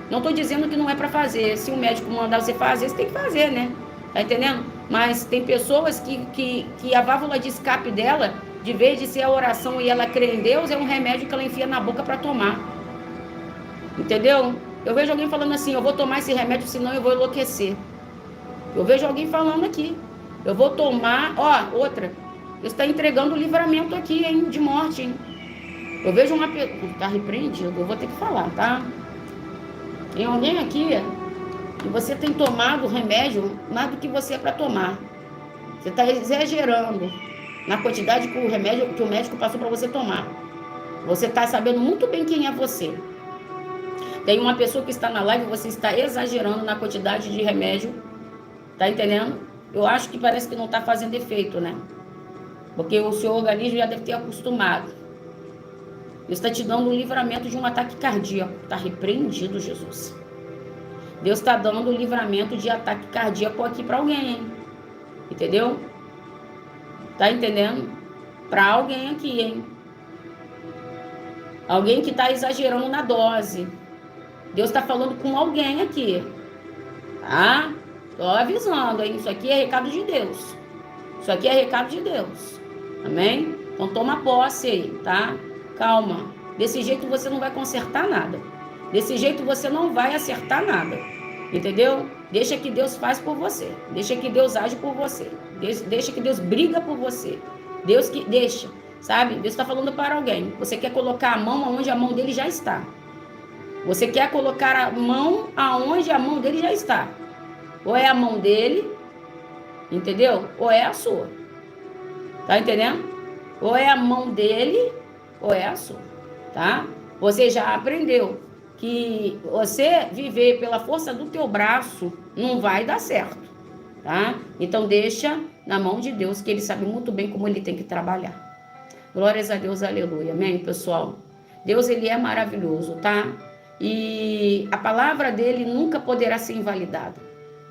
Não tô dizendo que não é para fazer. Se o médico mandar você fazer, você tem que fazer, né? Tá entendendo? Mas tem pessoas que a válvula de escape dela, de vez de ser a oração e ela crer em Deus, é um remédio que ela enfia na boca para tomar. Entendeu? Eu vejo alguém falando assim, eu vou tomar esse remédio, senão eu vou enlouquecer. Eu vejo alguém falando aqui, eu vou tomar, outra, Deus está entregando o livramento aqui, hein, de morte, hein. Eu vejo uma pessoa, tá repreendido, eu vou ter que falar, tá? Tem alguém aqui que você tem tomado remédio mais do que você é para tomar. Você está exagerando. na quantidade que o médico passou para você tomar. Você está sabendo muito bem quem é você. Tem uma pessoa que está na live e você está exagerando na quantidade de remédio. Tá entendendo? Eu acho que parece que não está fazendo efeito, né? Porque o seu organismo já deve ter acostumado. Deus está te dando um livramento de um ataque cardíaco. Está repreendido, Jesus. Deus está dando um livramento de ataque cardíaco aqui para alguém, hein? Entendeu? Tá entendendo? Para alguém aqui, hein? Alguém que está exagerando na dose. Deus está falando com alguém aqui. Tá? Tô avisando, hein? Isso aqui é recado de Deus. Isso aqui é recado de Deus. Amém? Então toma posse aí, tá? Calma. Desse jeito você não vai consertar nada. Desse jeito você não vai acertar nada. Entendeu? Deixa que Deus faz por você. Deixa que Deus age por você. Deixa que Deus briga por você. Deus que deixa, sabe? Deus está falando para alguém. Você quer colocar a mão aonde a mão dele já está. Você quer colocar a mão aonde a mão dele já está. Ou é a mão dele, entendeu? Ou é a sua. Tá entendendo? Ou é a mão dele, ou é a sua. Tá? Você já aprendeu que você viver pela força do teu braço não vai dar certo, tá? Então deixa na mão de Deus, que ele sabe muito bem como ele tem que trabalhar. Glórias a Deus, aleluia. Amém, pessoal? Deus, ele é maravilhoso, tá? E a palavra dele nunca poderá ser invalidada,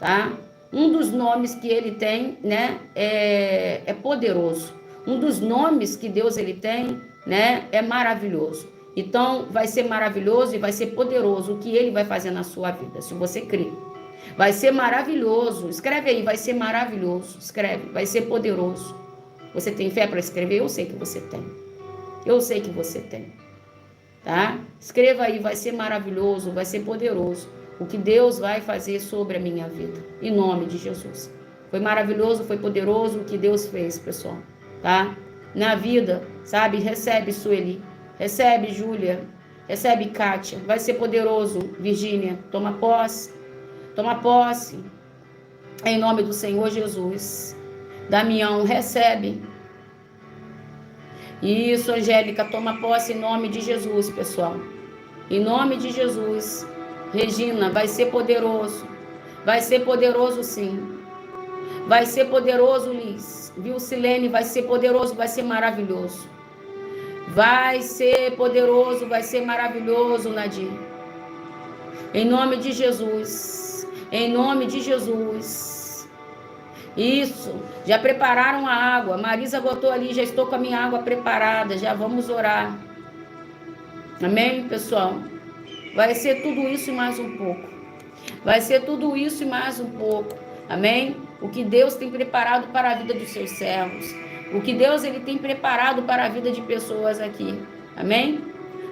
tá? Um dos nomes que ele tem, né, é poderoso. Um dos nomes que Deus ele tem, né, é maravilhoso. Então, vai ser maravilhoso e vai ser poderoso o que ele vai fazer na sua vida, se você crer. Vai ser maravilhoso. Escreve aí, vai ser maravilhoso. Escreve, vai ser poderoso. Você tem fé para escrever? Eu sei que você tem. Eu sei que você tem. Tá? Escreva aí, vai ser maravilhoso, vai ser poderoso o que Deus vai fazer sobre a minha vida. Em nome de Jesus. Foi maravilhoso, foi poderoso o que Deus fez, pessoal. Tá? Na vida, sabe? Recebe, Sueli. Recebe, Júlia. Recebe, Kátia. Vai ser poderoso, Virgínia. Toma posse. Toma posse. Em nome do Senhor Jesus. Damião, recebe. Isso, Angélica. Toma posse em nome de Jesus, pessoal. Em nome de Jesus. Regina, vai ser poderoso. Vai ser poderoso, sim. Vai ser poderoso, Liz. Viu, Silene? Vai ser poderoso, vai ser maravilhoso. Vai ser poderoso, vai ser maravilhoso, Nadir. Em nome de Jesus. Em nome de Jesus. Isso. Já prepararam a água. Marisa botou ali, já estou com a minha água preparada. Já vamos orar. Amém, pessoal? Vai ser tudo isso e mais um pouco. Vai ser tudo isso e mais um pouco. Amém? O que Deus tem preparado para a vida dos seus servos. O que Deus ele tem preparado para a vida de pessoas aqui. Amém?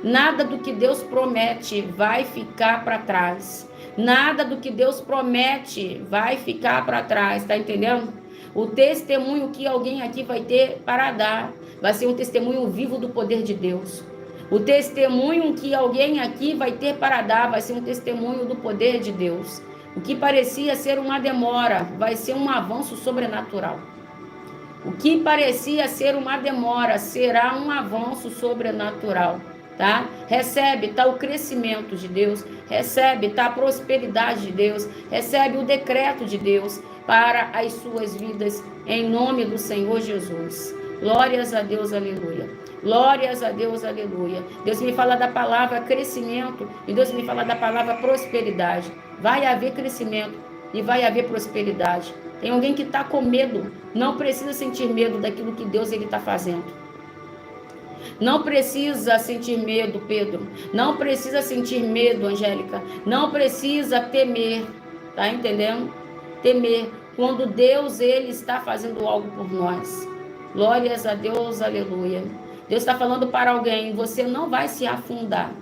Nada do que Deus promete vai ficar para trás. Nada do que Deus promete vai ficar para trás. Tá entendendo? O testemunho que alguém aqui vai ter para dar vai ser um testemunho vivo do poder de Deus. O testemunho que alguém aqui vai ter para dar vai ser um testemunho do poder de Deus. O que parecia ser uma demora vai ser um avanço sobrenatural. O que parecia ser uma demora será um avanço sobrenatural, tá? Recebe, tá, o crescimento de Deus, recebe, tá, a prosperidade de Deus, recebe o decreto de Deus para as suas vidas, em nome do Senhor Jesus. Glórias a Deus, aleluia. Glórias a Deus, aleluia. Deus me fala da palavra crescimento e Deus me fala da palavra prosperidade. Vai haver crescimento e vai haver prosperidade. Tem alguém que está com medo, não precisa sentir medo daquilo que Deus está fazendo. Não precisa sentir medo, Pedro. Não precisa sentir medo, Angélica. Não precisa temer, tá entendendo? Temer quando Deus ele está fazendo algo por nós. Glórias a Deus, aleluia. Deus está falando para alguém, você não vai se afundar.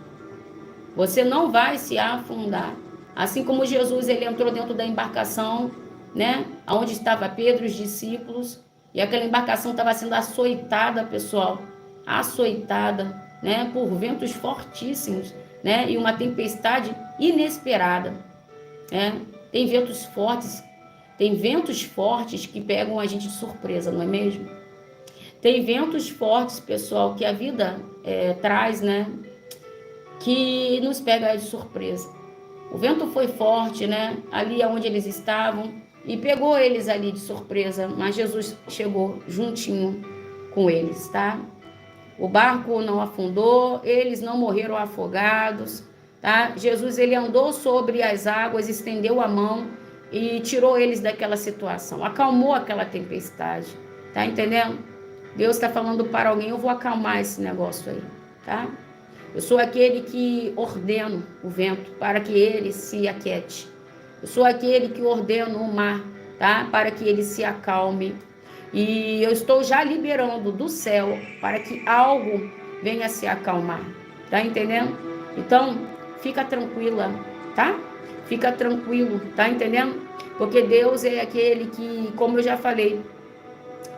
Você não vai se afundar. Assim como Jesus ele entrou dentro da embarcação, né? Onde estava Pedro e os discípulos, e aquela embarcação estava sendo açoitada, pessoal, açoitada, né? Por ventos fortíssimos, né? E uma tempestade inesperada, né? Tem ventos fortes que pegam a gente de surpresa, não é mesmo? Tem ventos fortes, pessoal, que a vida traz, né? Que nos pega de surpresa. O vento foi forte, né? Ali onde eles estavam e pegou eles ali de surpresa, mas Jesus chegou juntinho com eles, tá? O barco não afundou, eles não morreram afogados, tá? Jesus, ele andou sobre as águas, estendeu a mão e tirou eles daquela situação, acalmou aquela tempestade, tá entendendo? Deus está falando para alguém, eu vou acalmar esse negócio aí, tá? Eu sou aquele que ordeno o vento para que ele se aquiete. Eu sou aquele que ordeno o mar, tá? Para que ele se acalme. E eu estou já liberando do céu para que algo venha se acalmar. Tá entendendo? Então, fica tranquila, tá? Fica tranquilo, tá entendendo? Porque Deus é aquele que, como eu já falei,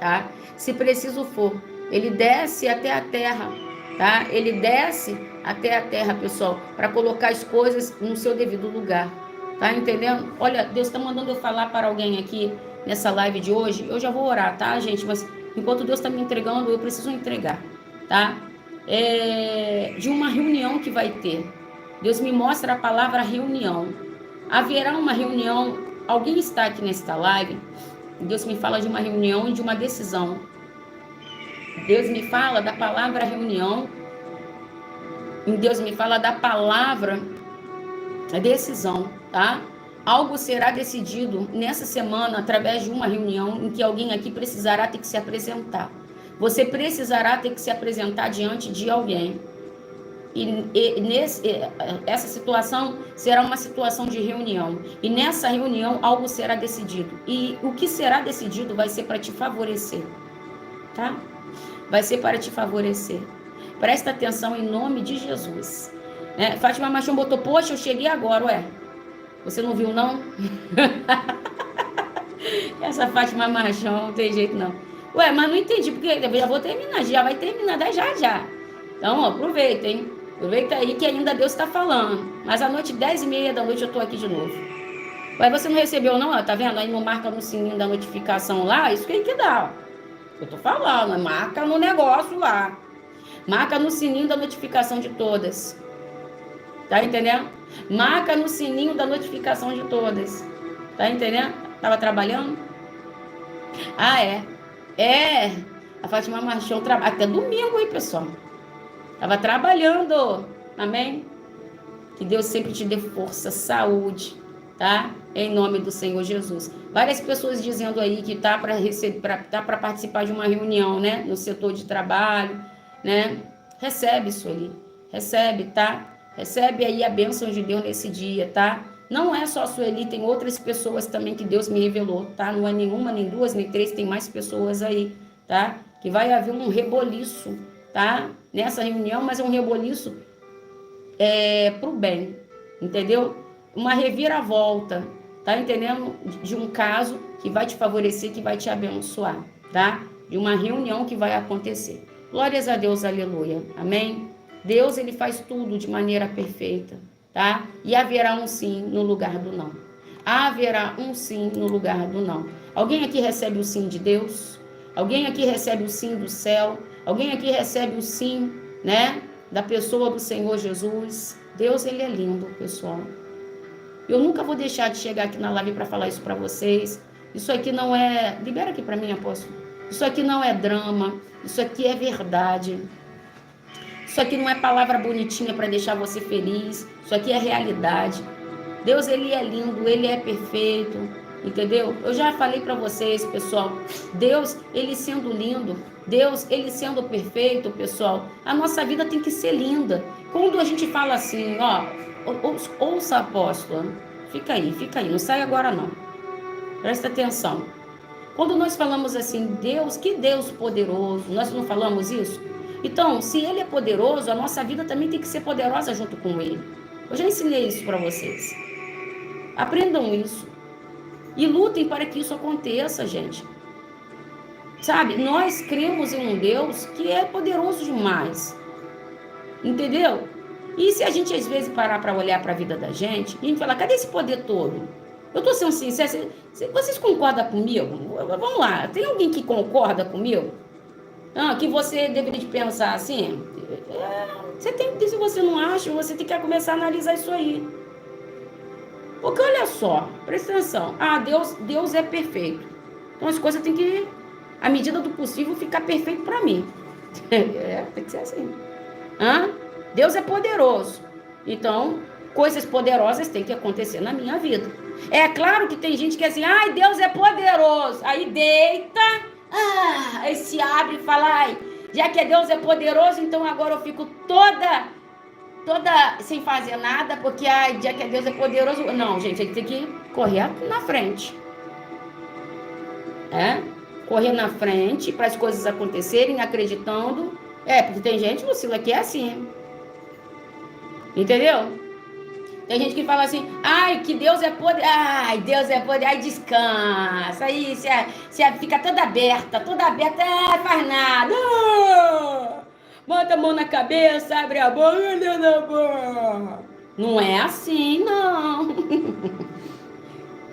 tá? Se preciso for, ele desce até a terra, tá? Ele desce até a terra, pessoal, para colocar as coisas no seu devido lugar. Tá entendendo? Olha, Deus está mandando eu falar para alguém aqui nessa live de hoje. Eu já vou orar, tá, gente? Mas enquanto Deus está me entregando, eu preciso entregar, tá? De uma reunião que vai ter. Deus me mostra a palavra reunião. Haverá uma reunião. Alguém está aqui nesta live. Deus me fala de uma reunião e de uma decisão. Deus me fala da palavra reunião. Deus me fala da palavra decisão, tá? Algo será decidido nessa semana através de uma reunião em que alguém aqui precisará ter que se apresentar. Você precisará ter que se apresentar diante de alguém. Essa situação será uma situação de reunião. E nessa reunião algo será decidido. E o que será decidido vai ser para te favorecer, tá? Vai ser para te favorecer. Presta atenção em nome de Jesus. Fátima Machão botou, poxa, eu cheguei agora, ué. Você não viu, não? Essa Fátima Machão não tem jeito, não. Ué, mas não entendi, porque eu já vou terminar, já vai terminar, já. Então, ó, aproveita, hein? Aproveita aí que ainda Deus está falando. Mas à noite, 10h30 da noite, eu tô aqui de novo. Ué, você não recebeu, não? Ó, tá vendo? Aí não marca no sininho da notificação lá, isso que dá, ó. Eu tô falando, marca no negócio lá. Marca no sininho da notificação de todas. Tá entendendo? Marca no sininho da notificação de todas. Tá entendendo? Tava trabalhando? Ah, é. A Fátima Machão trabalha até domingo, hein, pessoal? Tava trabalhando. Amém? Que Deus sempre te dê força, saúde, tá? Em nome do Senhor Jesus. Várias pessoas dizendo aí que tá para participar de uma reunião, né? No setor de trabalho, né? Recebe isso ali. Recebe, tá? Recebe aí a bênção de Deus nesse dia, tá? Não é só a Sueli, tem outras pessoas também que Deus me revelou, tá? Não é nenhuma, nem duas, nem três, tem mais pessoas aí, tá? Que vai haver um reboliço, tá? Nessa reunião, mas é um reboliço pro bem, entendeu? Uma reviravolta, tá entendendo? De um caso que vai te favorecer, que vai te abençoar, tá? De uma reunião que vai acontecer. Glórias a Deus, aleluia, amém? Deus, ele faz tudo de maneira perfeita, tá? E haverá um sim no lugar do não. Haverá um sim no lugar do não. Alguém aqui recebe o sim de Deus? Alguém aqui recebe o sim do céu? Alguém aqui recebe o sim, né? Da pessoa do Senhor Jesus? Deus, ele é lindo, pessoal. Eu nunca vou deixar de chegar aqui na live para falar isso para vocês. Isso aqui não é... Libera aqui para mim, apóstolo. Isso aqui não é drama. Isso aqui é verdade. Isso aqui não é palavra bonitinha para deixar você feliz. Isso aqui é realidade. Deus, ele é lindo, ele é perfeito, entendeu? Eu já falei para vocês, pessoal. Deus, ele sendo lindo, Deus, ele sendo perfeito, pessoal, a nossa vida tem que ser linda. Quando a gente fala assim, ó, ouça, apóstola, fica aí, não sai agora não. Presta atenção. Quando nós falamos assim, Deus, que Deus poderoso, nós não falamos isso? Então, se ele é poderoso, a nossa vida também tem que ser poderosa junto com ele. Eu já ensinei isso para vocês. Aprendam isso. E lutem para que isso aconteça, gente. Sabe, nós cremos em um Deus que é poderoso demais. Entendeu? E se a gente às vezes parar para olhar para a vida da gente, e a gente falar, cadê esse poder todo? Eu estou sendo sincera, vocês concordam comigo? Vamos lá, tem alguém que concorda comigo? Que você deveria de pensar assim. Você tem que, se você não acha, você tem que começar a analisar isso aí. Porque olha só, presta atenção. Deus é perfeito. Então as coisas têm que, à medida do possível, ficar perfeito para mim. Tem que ser assim. Deus é poderoso. Então, coisas poderosas têm que acontecer na minha vida. É claro que tem gente que é assim, Deus é poderoso. Aí deita, aí se abre e fala, já que Deus é poderoso, então agora eu fico toda sem fazer nada, porque já que Deus é poderoso. Não, gente, a gente tem que correr na frente. Correr na frente para as coisas acontecerem, acreditando. Porque tem gente, Lucila, que é assim. Entendeu? Tem gente que fala assim, que Deus é poder. Deus é poder. Aí descansa. Aí você fica toda aberta, faz nada. Bota a mão na cabeça, abre a boca. Não é assim, não.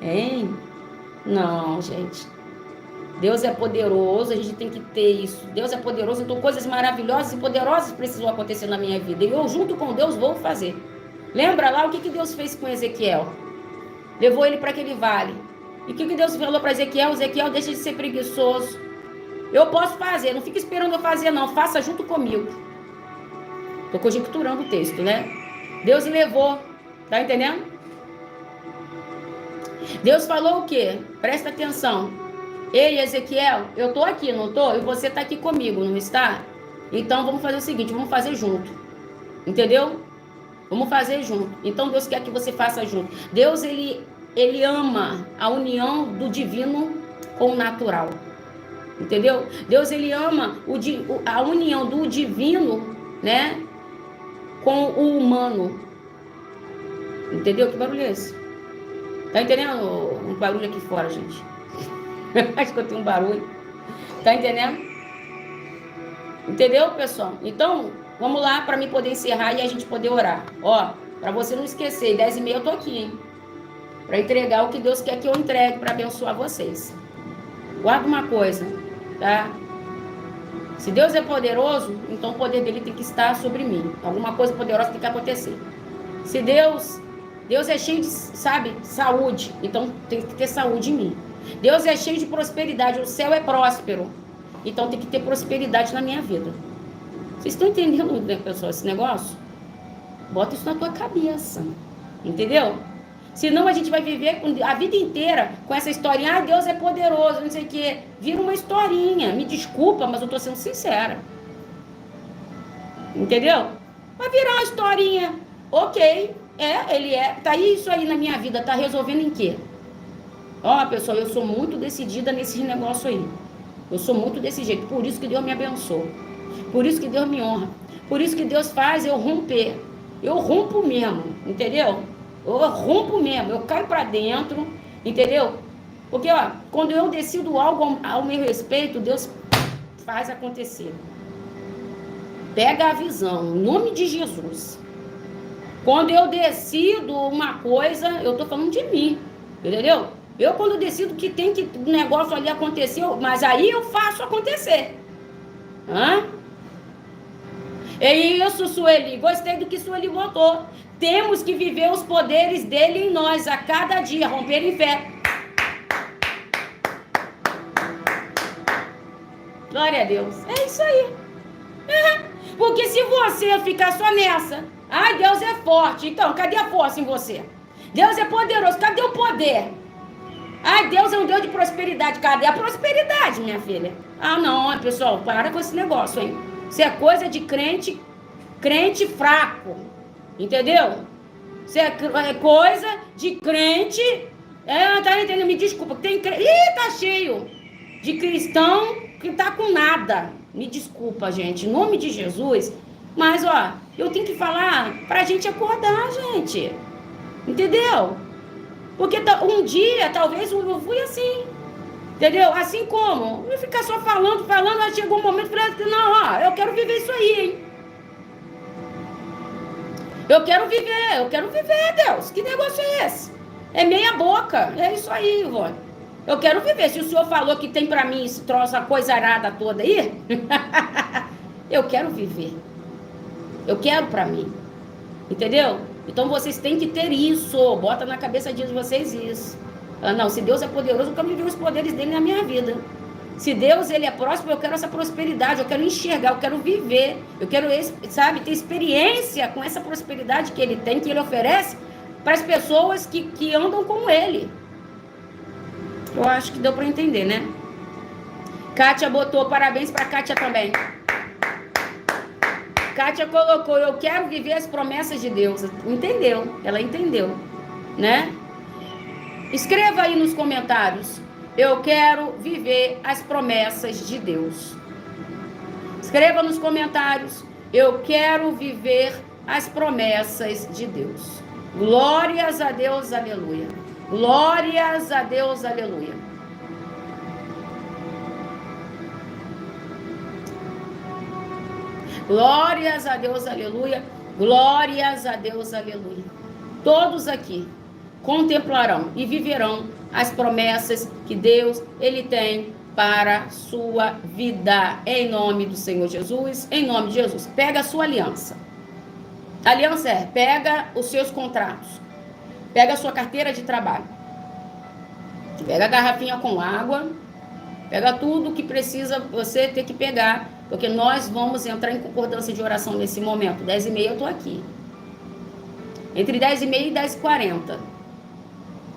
Hein? Não, gente. Deus é poderoso, a gente tem que ter isso. Deus é poderoso, então coisas maravilhosas e poderosas precisam acontecer na minha vida. E eu, junto com Deus, vou fazer. Lembra lá o que Deus fez com Ezequiel? Levou ele para aquele vale. E o que Deus falou para Ezequiel? Ezequiel, deixa de ser preguiçoso. Eu posso fazer, não fica esperando eu fazer, não. Faça junto comigo. Estou conjecturando o texto, né? Deus levou. Tá entendendo? Deus falou o quê? Presta atenção. Ei, Ezequiel, eu estou aqui, não estou? E você está aqui comigo, não está? Então vamos fazer o seguinte, vamos fazer junto. Entendeu? Vamos fazer junto. Então Deus quer que você faça junto. Deus, ele ama a união do divino com o natural. Entendeu? Deus, ele ama a união do divino, né? Com o humano. Entendeu? Que barulho é esse? Tá entendendo? Um barulho aqui fora, gente. Acho que eu tenho um barulho. Tá entendendo? Entendeu, pessoal? Então, vamos lá para mim poder encerrar e a gente poder orar. Para você não esquecer, 10h30 eu tô aqui, hein? Para entregar o que Deus quer que eu entregue para abençoar vocês. Guarda uma coisa, tá? Se Deus é poderoso, então o poder dele tem que estar sobre mim. Alguma coisa poderosa tem que acontecer. Se Deus é cheio de, saúde, então tem que ter saúde em mim. Deus é cheio de prosperidade, o céu é próspero, então tem que ter prosperidade na minha vida. Vocês estão entendendo, né, pessoal, esse negócio? Bota isso na tua cabeça, entendeu? Senão a gente vai viver a vida inteira com essa historinha, Deus é poderoso, não sei o quê. Vira uma historinha, me desculpa, mas eu tô sendo sincera. Entendeu? Vai virar uma historinha, ok, ele é, tá isso aí na minha vida, tá resolvendo em quê? Pessoal, eu sou muito decidida nesse negócio aí. Eu sou muito desse jeito. Por isso que Deus me abençoa. Por isso que Deus me honra. Por isso que Deus faz eu romper. Eu rompo mesmo, entendeu? Eu rompo mesmo. Eu caio pra dentro, entendeu? Porque, quando eu decido algo ao meu respeito, Deus faz acontecer. Pega a visão, em nome de Jesus. Quando eu decido uma coisa, eu tô falando de mim, entendeu? Eu, quando decido que tem que o negócio ali acontecer, mas aí eu faço acontecer. É isso, Sueli. Gostei do que Sueli botou. Temos que viver os poderes dele em nós a cada dia, romper em fé. Glória a Deus. É isso aí. Porque se você ficar só nessa, Deus é forte. Então, cadê a força em você? Deus é poderoso. Cadê o poder? Deus é um Deus de prosperidade. Cadê a prosperidade, minha filha? Não, pessoal, para com esse negócio, hein? Isso é coisa de crente fraco. Entendeu? Isso é coisa de crente. Tá entendendo? Me desculpa. Tá cheio de cristão que tá com nada. Me desculpa, gente. Em nome de Jesus. Mas, eu tenho que falar pra gente acordar, gente. Entendeu? Porque um dia, talvez, eu fui assim. Entendeu? Assim como eu ficar só falando, aí chegou um momento, falei, não, eu quero viver isso aí, hein? Eu quero viver, Deus. Que negócio é esse? É meia boca. É isso aí, vó. Eu quero viver. Se o Senhor falou que tem para mim esse troço, a coisa arada toda aí, eu quero viver. Eu quero para mim. Entendeu? Então vocês têm que ter isso. Bota na cabeça de vocês isso. Não, se Deus é poderoso, eu quero viver os poderes dele na minha vida. Se Deus ele é próspero, eu quero essa prosperidade, eu quero enxergar, eu quero viver, eu quero, sabe, ter experiência com essa prosperidade que ele tem, que ele oferece para as pessoas que andam com ele. Eu acho que deu para entender, né? Kátia botou parabéns para Kátia também. Kátia colocou, eu quero viver as promessas de Deus. Entendeu? Ela entendeu, né? Escreva aí nos comentários. Eu quero viver as promessas de Deus. Escreva nos comentários. Eu quero viver as promessas de Deus. Glórias a Deus, aleluia. Glórias a Deus, aleluia. Glórias a Deus, aleluia. Glórias a Deus, aleluia. Todos aqui contemplarão e viverão as promessas que Deus ele tem para a sua vida. Em nome do Senhor Jesus, em nome de Jesus. Pega a sua aliança. A aliança pega os seus contratos. Pega a sua carteira de trabalho. Pega a garrafinha com água. Pega tudo que precisa você ter que pegar, porque nós vamos entrar em concordância de oração nesse momento. 10h30 eu estou aqui. Entre 10h30 e 10h40.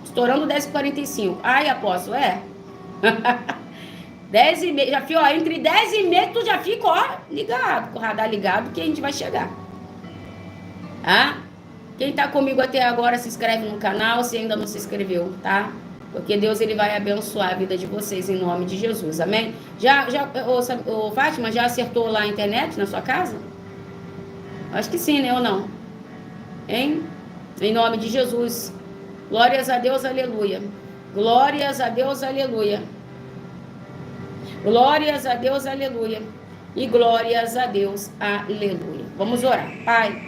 Estourando 10h45. Ai, apóstolo, 10h30, já fica, ó, entre 10h30 tu já fica, ó, ligado, com o radar ligado, que a gente vai chegar. Tá? Quem tá comigo até agora, se inscreve no canal, se ainda não se inscreveu, tá? Porque Deus, ele vai abençoar a vida de vocês em nome de Jesus, amém? Ô, Fátima, já acertou lá a internet na sua casa? Acho que sim, né, ou não? Hein? Em nome de Jesus. Glórias a Deus, aleluia. Glórias a Deus, aleluia. Glórias a Deus, aleluia. E glórias a Deus, aleluia. Vamos orar. Pai,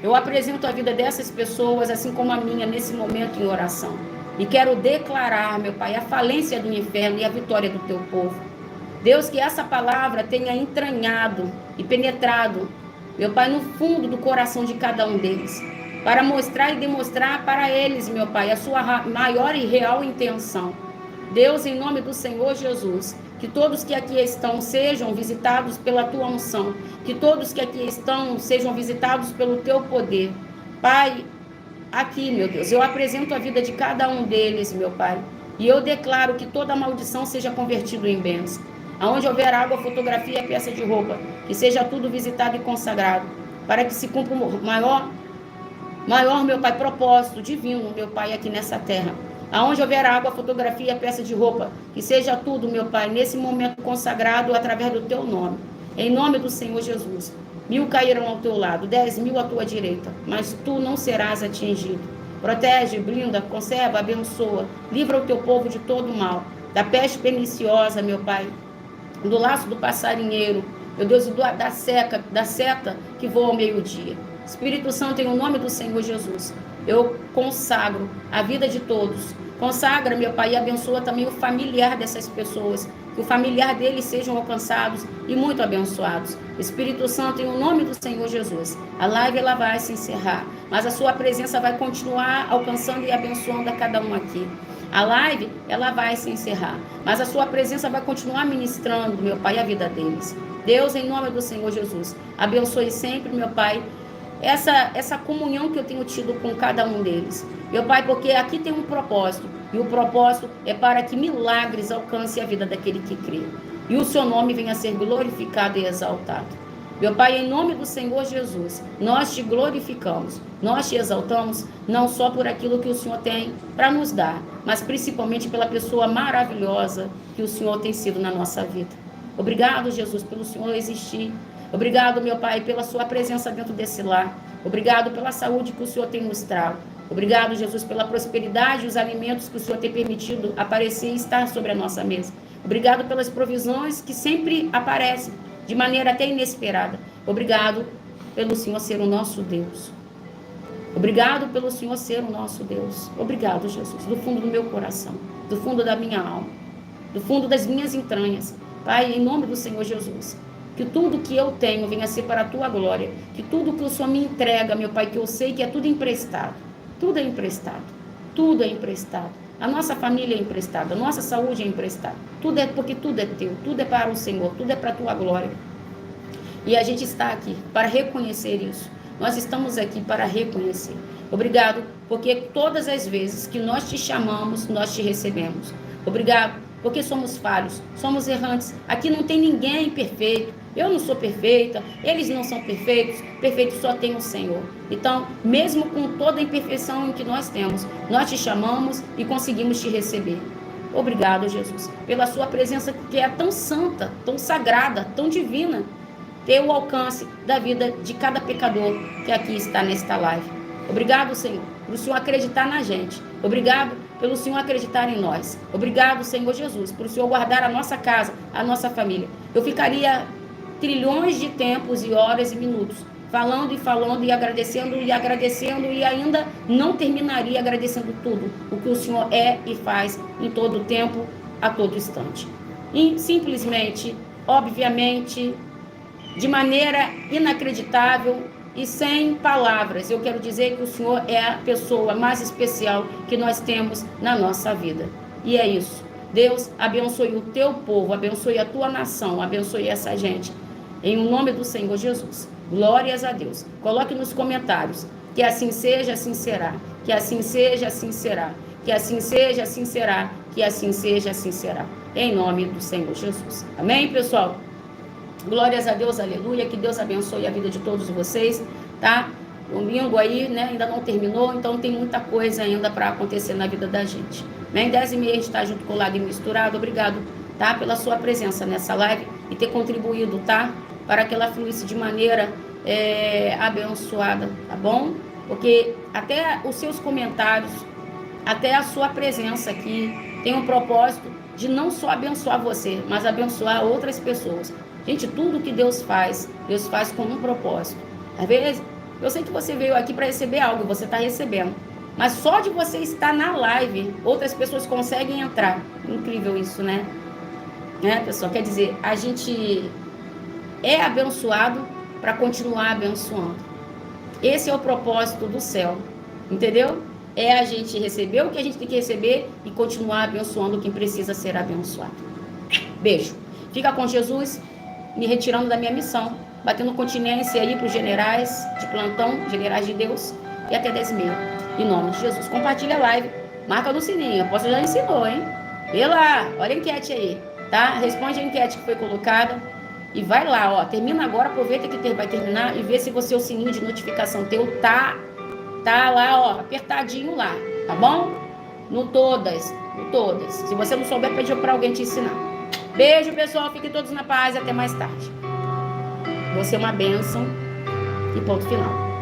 eu apresento a vida dessas pessoas, assim como a minha, nesse momento em oração. E quero declarar, meu Pai, a falência do inferno e a vitória do teu povo. Deus, que essa palavra tenha entranhado e penetrado, meu Pai, no fundo do coração de cada um deles, para mostrar e demonstrar para eles, meu Pai, a sua maior e real intenção. Deus, em nome do Senhor Jesus, que todos que aqui estão sejam visitados pela tua unção, que todos que aqui estão sejam visitados pelo teu poder. Pai, aqui, meu Deus, eu apresento a vida de cada um deles, meu Pai, e eu declaro que toda maldição seja convertida em bênção. Aonde houver água, fotografia, peça de roupa, que seja tudo visitado e consagrado, para que se cumpra o maior, meu Pai, propósito divino, meu Pai, aqui nessa terra. Aonde houver água, fotografia, peça de roupa, que seja tudo, meu Pai, nesse momento consagrado através do teu nome. Em nome do Senhor Jesus. 1000 cairão ao teu lado, 10.000 à tua direita, mas tu não serás atingido. Protege, blinda, conserva, abençoa, livra o teu povo de todo mal, da peste perniciosa, meu Pai, do laço do passarinheiro, meu Deus, da seta que voa ao meio-dia. Espírito Santo, em nome do Senhor Jesus, eu consagro a vida de todos. Consagra, meu Pai, e abençoa também o familiar dessas pessoas, que o familiar deles sejam alcançados e muito abençoados. Espírito Santo, em nome do Senhor Jesus, a live ela vai se encerrar, mas a sua presença vai continuar alcançando e abençoando a cada um aqui. A live, ela vai se encerrar, mas a sua presença vai continuar ministrando, meu Pai, a vida deles. Deus, em nome do Senhor Jesus, abençoe sempre, meu Pai, essa comunhão que eu tenho tido com cada um deles. Meu Pai, porque aqui tem um propósito, e o propósito é para que milagres alcancem a vida daquele que crê, e o seu nome venha a ser glorificado e exaltado. Meu Pai, em nome do Senhor Jesus, nós te glorificamos, nós te exaltamos, não só por aquilo que o Senhor tem para nos dar, mas principalmente pela pessoa maravilhosa que o Senhor tem sido na nossa vida. Obrigado, Jesus, pelo Senhor existir. Obrigado, meu Pai, pela sua presença dentro desse lar. Obrigado pela saúde que o Senhor tem nos trago. Obrigado, Jesus, pela prosperidade e os alimentos que o Senhor tem permitido aparecer e estar sobre a nossa mesa. Obrigado pelas provisões que sempre aparecem de maneira até inesperada. Obrigado pelo Senhor ser o nosso Deus. Obrigado pelo Senhor ser o nosso Deus. Obrigado, Jesus, do fundo do meu coração, do fundo da minha alma, do fundo das minhas entranhas. Pai, em nome do Senhor Jesus, que tudo que eu tenho venha a ser para a tua glória, que tudo que o Senhor me entrega, meu Pai, que eu sei que é tudo emprestado, tudo é emprestado, tudo é emprestado. A nossa família é emprestada, a nossa saúde é emprestada, tudo é porque tudo é teu, tudo é para o Senhor, tudo é para a tua glória. E a gente está aqui para reconhecer isso. Nós estamos aqui para reconhecer. Obrigado, porque todas as vezes que nós te chamamos, nós te recebemos. Obrigado, porque somos falhos, somos errantes. Aqui não tem ninguém perfeito. Eu não sou perfeita, eles não são perfeitos. Perfeito só tem o Senhor. Então, mesmo com toda a imperfeição que nós temos, nós te chamamos e conseguimos te receber. Obrigado, Jesus, pela sua presença que é tão santa, tão sagrada, tão divina. Ter o alcance da vida de cada pecador que aqui está nesta live. Obrigado, Senhor, por o Senhor acreditar na gente. Obrigado pelo Senhor acreditar em nós. Obrigado, Senhor Jesus, por o Senhor guardar a nossa casa, a nossa família. Eu ficaria trilhões de tempos e horas e minutos falando e agradecendo e ainda não terminaria agradecendo tudo o que o Senhor é e faz em todo o tempo, a todo instante. E simplesmente, obviamente, de maneira inacreditável e sem palavras, eu quero dizer que o Senhor é a pessoa mais especial que nós temos na nossa vida. E é isso. Deus abençoe o teu povo, abençoe a tua nação, abençoe essa gente. Em nome do Senhor Jesus. Glórias a Deus. Coloque nos comentários. Que assim seja, assim será. Que assim seja, assim será. Que assim seja, assim será. Que assim seja, assim será. Em nome do Senhor Jesus. Amém, pessoal? Glórias a Deus, aleluia, que Deus abençoe a vida de todos vocês, tá? Domingo aí, né, ainda não terminou, então tem muita coisa ainda para acontecer na vida da gente. Né? Em 10h30 a gente está junto, colado e misturado. Obrigado, tá? Pela sua presença nessa live e ter contribuído, tá? Para que ela fluísse de maneira abençoada, tá bom? Porque até os seus comentários, até a sua presença aqui tem um propósito de não só abençoar você, mas abençoar outras pessoas. Gente, tudo que Deus faz com um propósito. Às vezes, eu sei que você veio aqui para receber algo, você está recebendo. Mas só de você estar na live, outras pessoas conseguem entrar. Incrível isso, né? Pessoal? Quer dizer, a gente é abençoado para continuar abençoando. Esse é o propósito do céu. Entendeu? É a gente receber o que a gente tem que receber e continuar abençoando quem precisa ser abençoado. Beijo. Fica com Jesus. Me retirando da minha missão, batendo continência aí para os generais de plantão, generais de Deus, e até 10h30. Em nome de Jesus. Compartilha a live, marca no sininho. A Apóstolo já ensinou, hein? Vê lá, olha a enquete aí, tá? Responde a enquete que foi colocada e vai lá, ó. Termina agora, aproveita que vai terminar e vê se o sininho de notificação teu tá lá, ó, apertadinho lá, tá bom? No todas. Se você não souber, pede para alguém te ensinar. Beijo, pessoal. Fiquem todos na paz. Até mais tarde. Você é uma bênção. E ponto final.